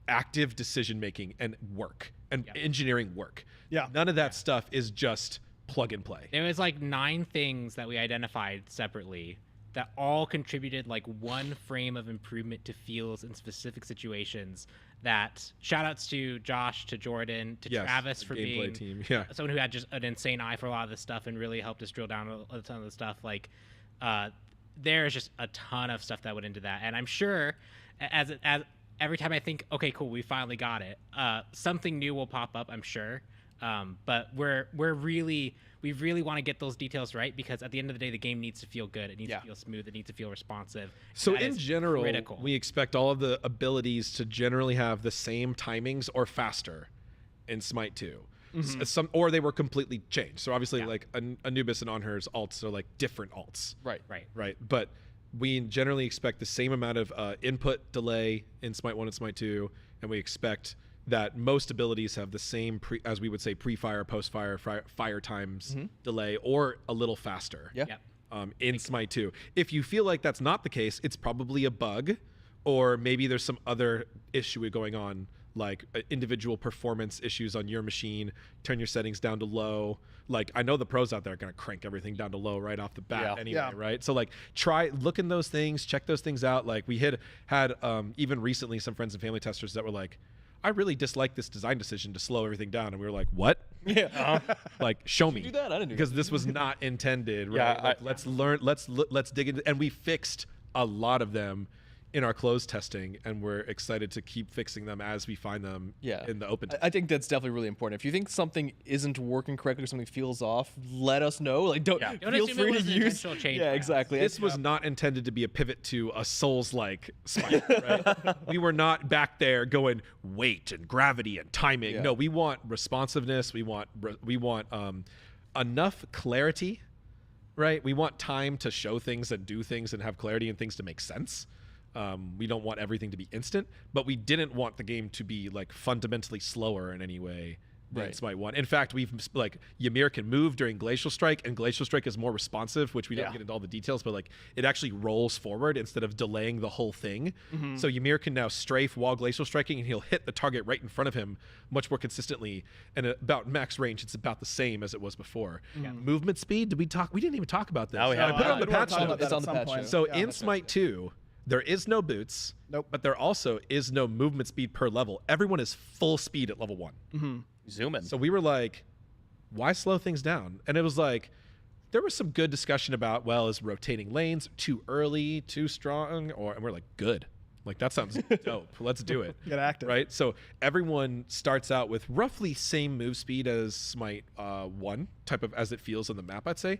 active decision making and work and engineering work. Yeah. None of that stuff is just plug and play. There was like 9 things that we identified separately that all contributed like 1 frame of improvement to feels in specific situations. That shout outs to Josh, to Jordan, to Yes, Travis the for gameplay being team. Yeah. someone who had just an insane eye for a lot of this stuff and really helped us drill down a ton of the stuff. Like there's just a ton of stuff that went into that. And I'm sure as every time I think, okay, cool, we finally got it, something new will pop up, I'm sure. But we really want to get those details right, because at the end of the day, the game needs to feel good. It needs to feel smooth. It needs to feel responsive. So That in is general, critical. we expect all of the abilities to generally have the same timings or faster in Smite 2. Or they were completely changed. So obviously, like Anubis and Onher's alts are like different alts. Right. Right. But we generally expect the same amount of input delay in Smite 1 and Smite 2, and we expect that most abilities have the same as we would say pre-fire, post-fire, fire times delay, or a little faster. Yeah. In Smite 2. If you feel like that's not the case, it's probably a bug, or maybe there's some other issue going on like individual performance issues on your machine, turn your settings down to low. Like, I know the pros out there are going to crank everything down to low right off the bat anyway, right? So like look in those things, check those things out. Like we had even recently some friends and family testers that were like, I really dislike this design decision to slow everything down. And we were like, what? Yeah. Like, show me. do that? I didn't do because this was not intended, right? Yeah, Like, let's learn, let's dig into, and we fixed a lot of them in our closed testing, and we're excited to keep fixing them as we find them in the open test. I think that's definitely really important. If you think something isn't working correctly or something feels off, let us know. Like, don't Don't feel assume free it to was an use. intentional change Yeah, by us. exactly. This was not intended to be a pivot to a Souls-like Smite, right? We were not back there going weight and gravity and timing. Yeah. No, we want responsiveness. We want enough clarity, right? We want time to show things and do things and have clarity and things to make sense. We don't want everything to be instant, but we didn't want the game to be like fundamentally slower in any way than Smite 1. In fact, we've like Ymir can move during Glacial Strike, and Glacial Strike is more responsive, which we don't get into all the details, but like it actually rolls forward instead of delaying the whole thing. So Ymir can now strafe while Glacial Striking, and he'll hit the target right in front of him much more consistently. And at about max range, it's about the same as it was before. Movement speed, did we talk? We didn't even talk about this. No, we haven't. Put it on the We wanna patch talk about notes. that It's at on the some patch point. notes. So Yeah. in Smite 2, there is no boots. Nope. But there also is no movement speed per level. Everyone is full speed at level 1. Zoom in. So we were like, why slow things down? And it was like, there was some good discussion about, well, is rotating lanes too early, too strong? And we're like, good. Like, that sounds dope. Let's do it. Get active. Right? So everyone starts out with roughly same move speed as Smite 1, type of as it feels on the map, I'd say.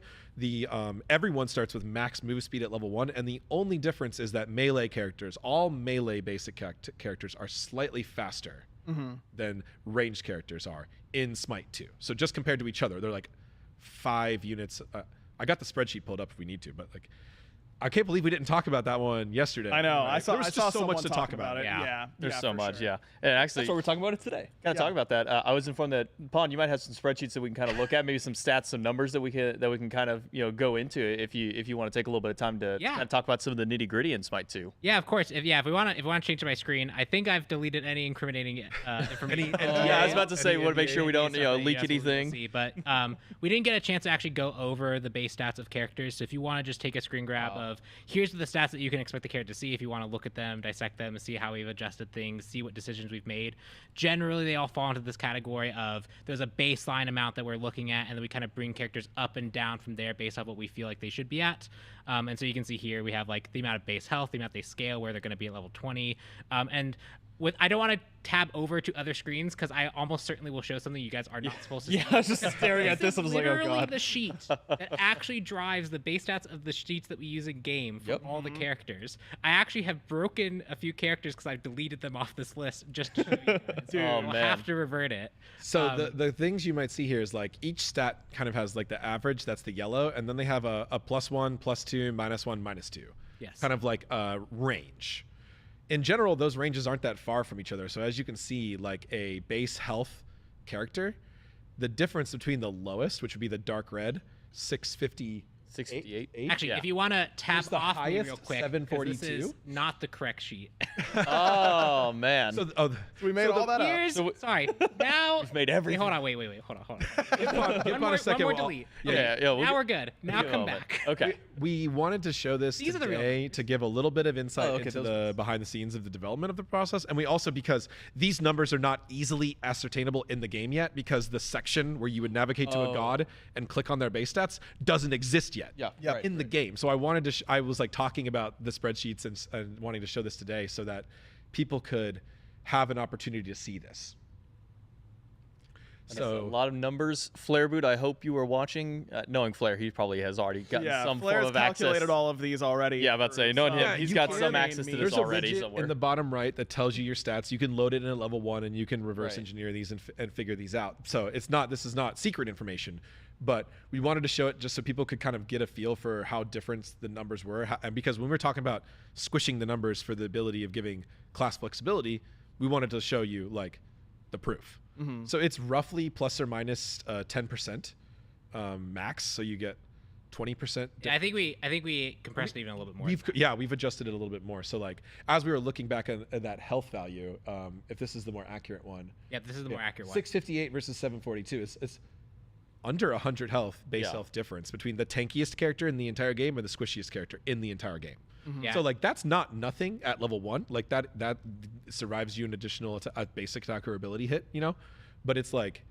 Everyone starts with max move speed at level 1, and the only difference is that melee characters, all melee basic characters, are slightly faster than ranged characters are in Smite 2. So just compared to each other, they're like 5 units. I got the spreadsheet pulled up if we need to, but like, I can't believe we didn't talk about that one yesterday. I know. Right? I saw. There was I just saw so much someone to talk about. it. Yeah. There's yeah, so for much, sure. And actually, That's what we're talking about it today. kind of talk about that. I was informed that Pon, you might have some spreadsheets that we can kind of look at, maybe some stats, some numbers that we can kind of go into if you want to take a little bit of time to kind of talk about some of the nitty gritty in Smite 2. Yeah, of course. If we want to change my screen, I think I've deleted any incriminating information. Yeah, I was about to say, we want to make sure we don't leak That's what we'll anything. see. But we didn't get a chance to actually go over the base stats of characters. So if you want to just take a screen grab of here's the stats that you can expect the character to see, if you want to look at them, dissect them, and see how we've adjusted things, see what decisions we've made. Generally, they all fall into this category of there's a baseline amount that we're looking at, and then we kind of bring characters up and down from there based on what we feel like they should be at. And so you can see here we have like the amount of base health, the amount they scale, where they're going to be at level 20, and I don't want to tab over to other screens because I almost certainly will show something you guys are not supposed to see. Yeah, I was just staring at this. I was like, oh Literally god. the sheet that actually drives the base stats of the sheets that we use in game for all the characters. I actually have broken a few characters because I've deleted them off this list just to show you guys. So Oh, we'll man. have to revert it. So the things you might see here is like each stat kind of has like the average, that's the yellow, and then they have a +1, +2, -1, -2. Yes. Kind of like a range. In general, those ranges aren't that far from each other. So as you can see, like a base health character, the difference between the lowest, which would be the dark red, 650. 68. Actually, if you want to tab the off me highest, real quick, 'cause 742? this is not the correct sheet. Oh man. So, We made all that up. Here's sorry. Now We've made everything. Hold on, wait. Hold on. give Pon a second. One more while- delete. Yeah, Okay, yeah, we'll now get- we're good. Now come Oh, man. back. Okay. We wanted to show this These are the real today to give a little bit of insight Oh, okay, into those the ones. behind the scenes of the development of the process. And we also, because these numbers are not easily ascertainable in the game yet, because the section where you would navigate to a god and click on their base stats doesn't exist yet Yeah, in the game. So I wanted to, I was like talking about the spreadsheets and wanting to show this today so that people could have an opportunity to see this. So So a lot of numbers. Flare Boot, I hope you were watching. Knowing Flare, he probably has already gotten Yeah, some Flair's form of access. calculated all of these already. Yeah, I'm about to say, knowing him, Yeah, he's you got can- some access to this there's a already widget somewhere. in the bottom right that tells you your stats. You can load it in a level 1 and you can reverse Right. engineer these and figure these out. So this is not secret information, but we wanted to show it just so people could kind of get a feel for how different the numbers were. And because when we're talking about squishing the numbers for the ability of giving class flexibility, we wanted to show you like the proof. So it's roughly plus or minus 10% max. So you get 20%. Yeah, I think we compressed it even a little bit more. We've adjusted it a little bit more. So like as we were looking back at that health value, if this is the more accurate one. Yep, this is the more accurate one. 658 versus 742. It's under 100 health base health difference between the tankiest character in the entire game and the squishiest character in the entire game. Yeah. So like that's not nothing at level 1. Like that survives you an additional a basic attack or ability hit, you know? But it's like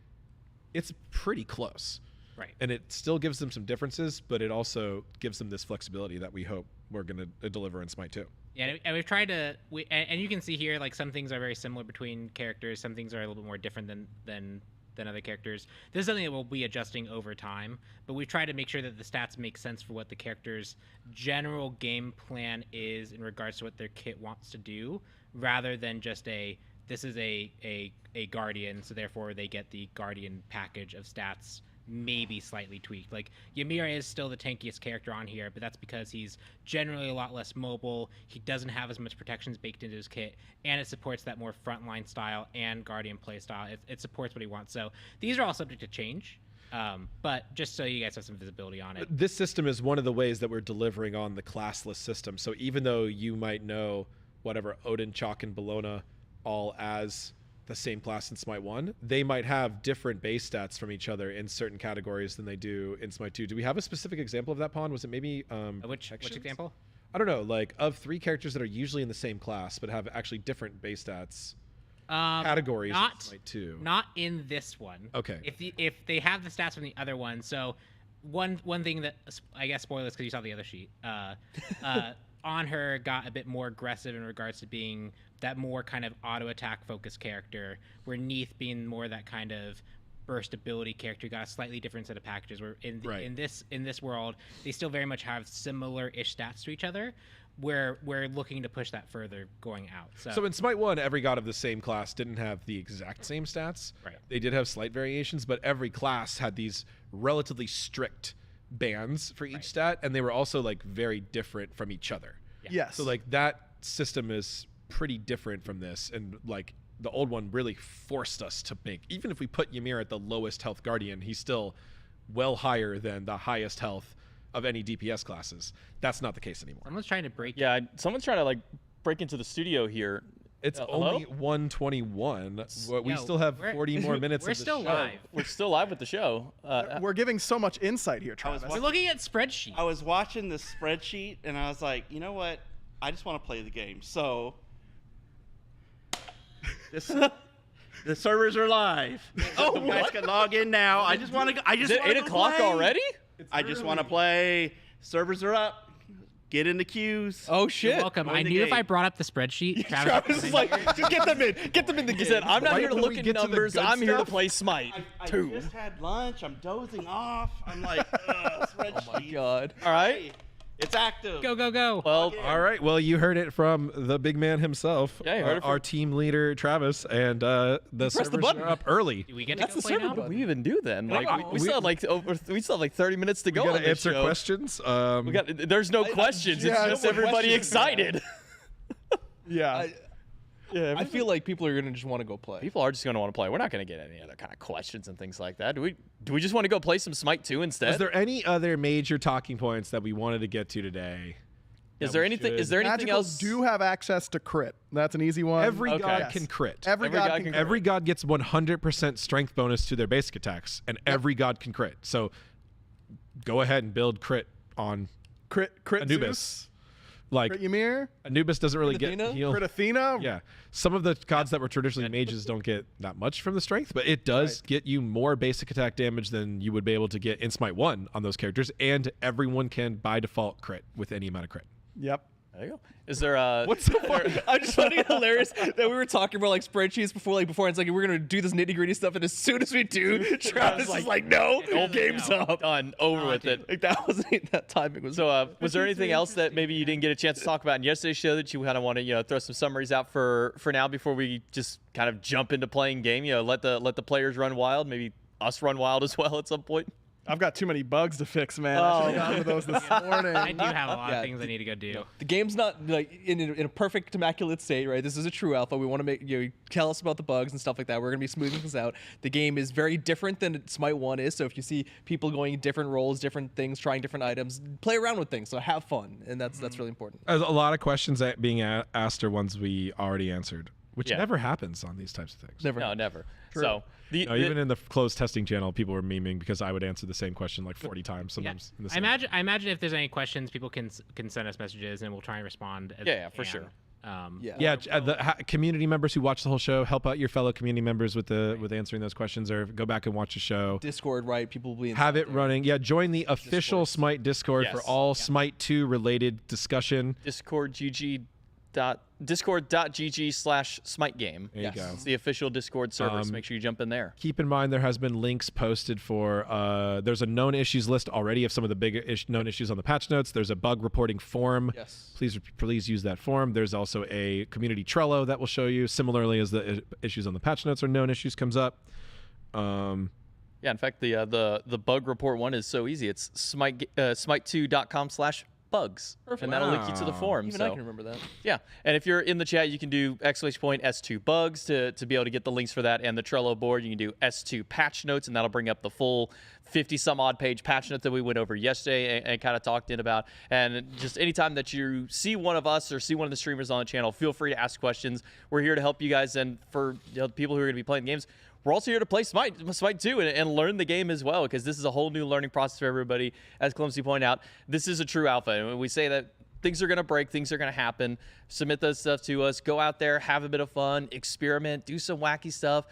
it's pretty close. Right. And it still gives them some differences, but it also gives them this flexibility that we hope we're going to deliver in Smite 2. Yeah, and we've tried to, and you can see here, like some things are very similar between characters, some things are a little bit more different than other characters. This is something that we'll be adjusting over time, but we've tried to make sure that the stats make sense for what the character's general game plan is in regards to what their kit wants to do, rather than just this is a guardian, so therefore they get the guardian package of stats maybe slightly tweaked. Like Ymir is still the tankiest character on here, but that's because he's generally a lot less mobile. He doesn't have as much protections baked into his kit, and it supports that more frontline style and guardian play style. It supports what he wants. So these are all subject to change, but just so you guys have some visibility on it. This system is one of the ways that we're delivering on the classless system. So even though you might know whatever Odin, Chalk, and Bologna all as the same class in Smite 1, they might have different base stats from each other in certain categories than they do in Smite 2. Do we have a specific example of that, Pond? Was it maybe Which example? I don't know, like of 3 characters that are usually in the same class but have actually different base stats categories in Smite 2. Not in this one. Okay. If they have the stats from the other one, so one thing that, I guess spoilers because you saw the other sheet, on her got a bit more aggressive in regards to being that more kind of auto attack focused character, where Neith being more that kind of burst ability character got a slightly different set of packages. Where in this world they still very much have similar-ish stats to each other. Where we're looking to push that further going out. So in Smite 1, every god of the same class didn't have the exact same stats. Right. They did have slight variations, but every class had these relatively strict bands for each stat, and they were also like very different from each other. Yes. So like that system is pretty different from this, and like the old one really forced us to make, even if we put Ymir at the lowest health guardian, he's still well higher than the highest health of any DPS classes. That's not the case anymore. someone's trying to break. Yeah, someone's trying to like break into the studio here. It's hello? only 1:21. We Yo, still have we're- 40 more minutes We're of the still show. live. We're still live with the show. We're giving so much insight here, Travis. We're looking at spreadsheets. I was watching this spreadsheet and I was like, you know what? I just want to play the game. So the servers are live. Oh, you guys can log in now. I just want to. I just Is it wanna 8 go o'clock play. already? I just want to play. Servers are up. Get in the queues. Oh You're shit! welcome. Join I the knew if game. I brought up the spreadsheet, Travis is like, just get them in the He game. said, I'm not Right here to when look we at get to the numbers. good I'm here to stuff. play Smite. I 2. just had lunch. I'm dozing off. I'm like, spreadsheet. Oh my god! All right. It's active. go go go. Well, All right. Well, you heard it from the big man himself. Yeah, you heard it our from- team leader, Travis, and the servers button. are up early. Do we get that's to the go play server. now? What do we even do then? Like, we still have like we still have like 30 minutes to We go got on to this answer show. questions. We got. There's no questions. It's yeah, just no everybody questions. excited. Yeah. Yeah. I feel like people are gonna just want to go play. People are just going to want to play. We're not going to get any other kind of questions and things like that. Do we just want to go play some Smite 2 instead? Is there any other major talking points that we wanted to get to today? Is that there we anything? should- Is there anything Magical else? do have access to crit. That's an easy one. Every Okay. god Yes. can crit. Every Every god god can can crit. Every god gets 100% strength bonus to their basic attacks, and every god can crit. So go ahead and build crit on crit Anubis. Zeus, like crit Ymir, Anubis doesn't really Crit get Athena? healed. crit Athena. Yeah, some of the gods that were traditionally mages don't get that much from the strength, but it does get you more basic attack damage than you would be able to get in Smite 1 on those characters, and everyone can by default crit with any amount of crit. Yep. There you go. Is there a? What's so funny? I'm just finding it hilarious that we were talking about like spreadsheets before, and it's like we're gonna do this nitty gritty stuff, and as soon as we do, Travis is like, "No, game's up, Done. Over with it. Like that timing was. So, was there anything else that maybe you didn't get a chance to talk about in yesterday's show that you kind of want to, throw some summaries out for now before we just kind of jump into playing game? Let the players run wild, maybe us run wild as well at some point. I've got too many bugs to fix, man. I should have gotten to those this morning. I do have a lot Yeah, of things I need to go do. The game's not like in a perfect immaculate state, right? This is a true alpha. We want to make tell us about the bugs and stuff like that. We're gonna be smoothing things out. The game is very different than Smite 1 is. So if you see people going different roles, different things, trying different items, play around with things. So have fun, and that's really important. A lot of questions that being asked are ones we already answered, which Yeah. never happens on these types of things. Never. No, never. So Even in the closed testing channel, people were memeing because I would answer the same question like 40 times Yeah. sometimes. In the I same. imagine if there's any questions, people can send us messages and we'll try and respond. Yeah, for sure. Yeah, community members who watch the whole show, help out your fellow community members with answering those questions, or go back and watch the show. Discord, right? People will be Have it inside there. running. Yeah, join the official Smite Discord for Yes. all Smite 2 related discussion. Discord.gg/Smite game. There you go. It's the official Discord server, so make sure you jump in there. Keep in mind there has been links posted for there's a known issues list already of some of the big known issues on the patch notes. There's a bug reporting forum. Yes. Please use that forum. There's also a community Trello that will show you similarly as the issues on the patch notes or known issues comes up. Yeah, in fact, the bug report one is so easy. It's smite2.com/bugs. And that'll link you to the forum. Even so. I can remember that. Yeah, and if you're in the chat, you can do !S2 bugs to be able to get the links for that, and the Trello board. You can do S2 patch notes, and that'll bring up the full 50 some odd page patch note that we went over yesterday and kind of talked in about. And just anytime that you see one of us or see one of the streamers on the channel, feel free to ask questions. We're here to help you guys, and for people who are going to be playing games, we're also here to play Smite 2 and learn the game as well, because this is a whole new learning process for everybody. As Clemsy pointed out, this is a true alpha. And when we say that things are going to break, things are going to happen, submit those stuff to us, go out there, have a bit of fun, experiment, do some wacky stuff.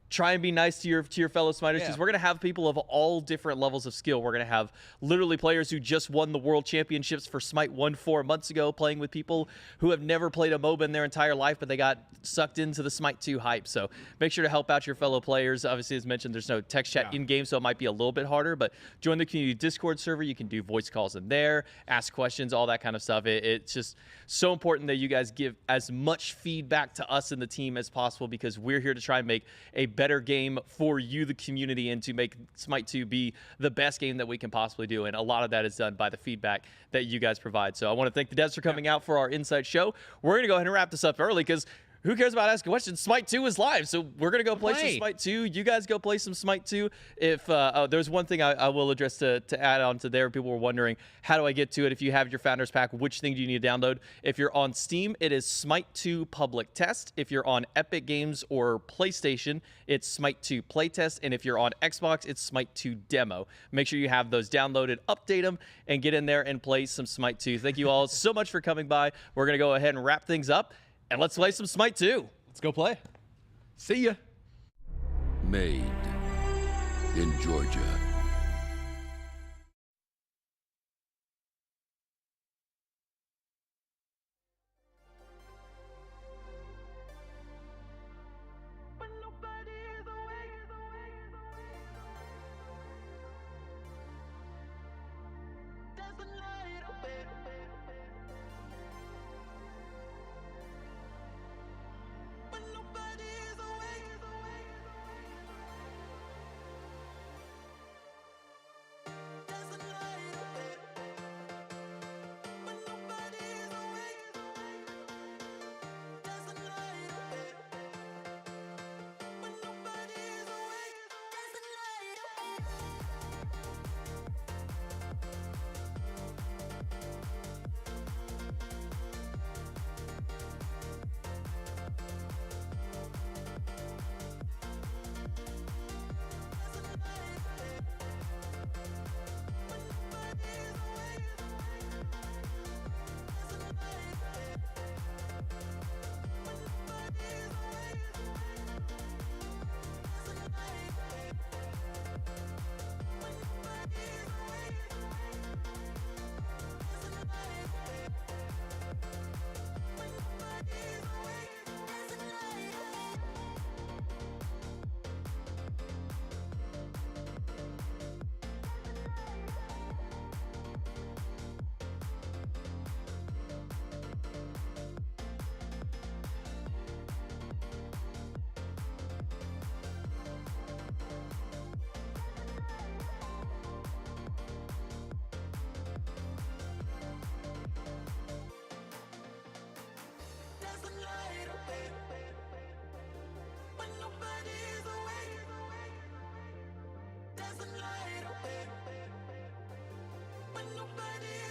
Try and be nice to your fellow Smiters, because we're going to have people of all different levels of skill. We're going to have literally players who just won the World Championships for Smite 1 4 months ago, playing with people who have never played a MOBA in their entire life, but they got sucked into the Smite 2 hype. So make sure to help out your fellow players. Obviously, as mentioned, there's no text chat in-game, so it might be a little bit harder, but join the community Discord server. You can do voice calls in there, ask questions, all that kind of stuff. It's just so important that you guys give as much feedback to us and the team as possible, because we're here to try and make a better game for you, the community, and to make Smite 2 be the best game that we can possibly do. And a lot of that is done by the feedback that you guys provide. So I want to thank the devs for coming out for our Insight show. We're going to go ahead and wrap this up early, because who cares about asking questions? Smite 2 is live, so we're going to go play some Smite 2. You guys go play some Smite 2. If there's one thing I will address to add on to there. People were wondering, how do I get to it? If you have your Founders Pack, which thing do you need to download? If you're on Steam, it is Smite 2 Public Test. If you're on Epic Games or PlayStation, it's Smite 2 Playtest. And if you're on Xbox, it's Smite 2 Demo. Make sure you have those downloaded, update them, and get in there and play some Smite 2. Thank you all so much for coming by. We're going to go ahead and wrap things up. And let's play some Smite 2. Let's go play. See ya. Made in Georgia. light away. When nobody's awake, there's a light away. When nobody's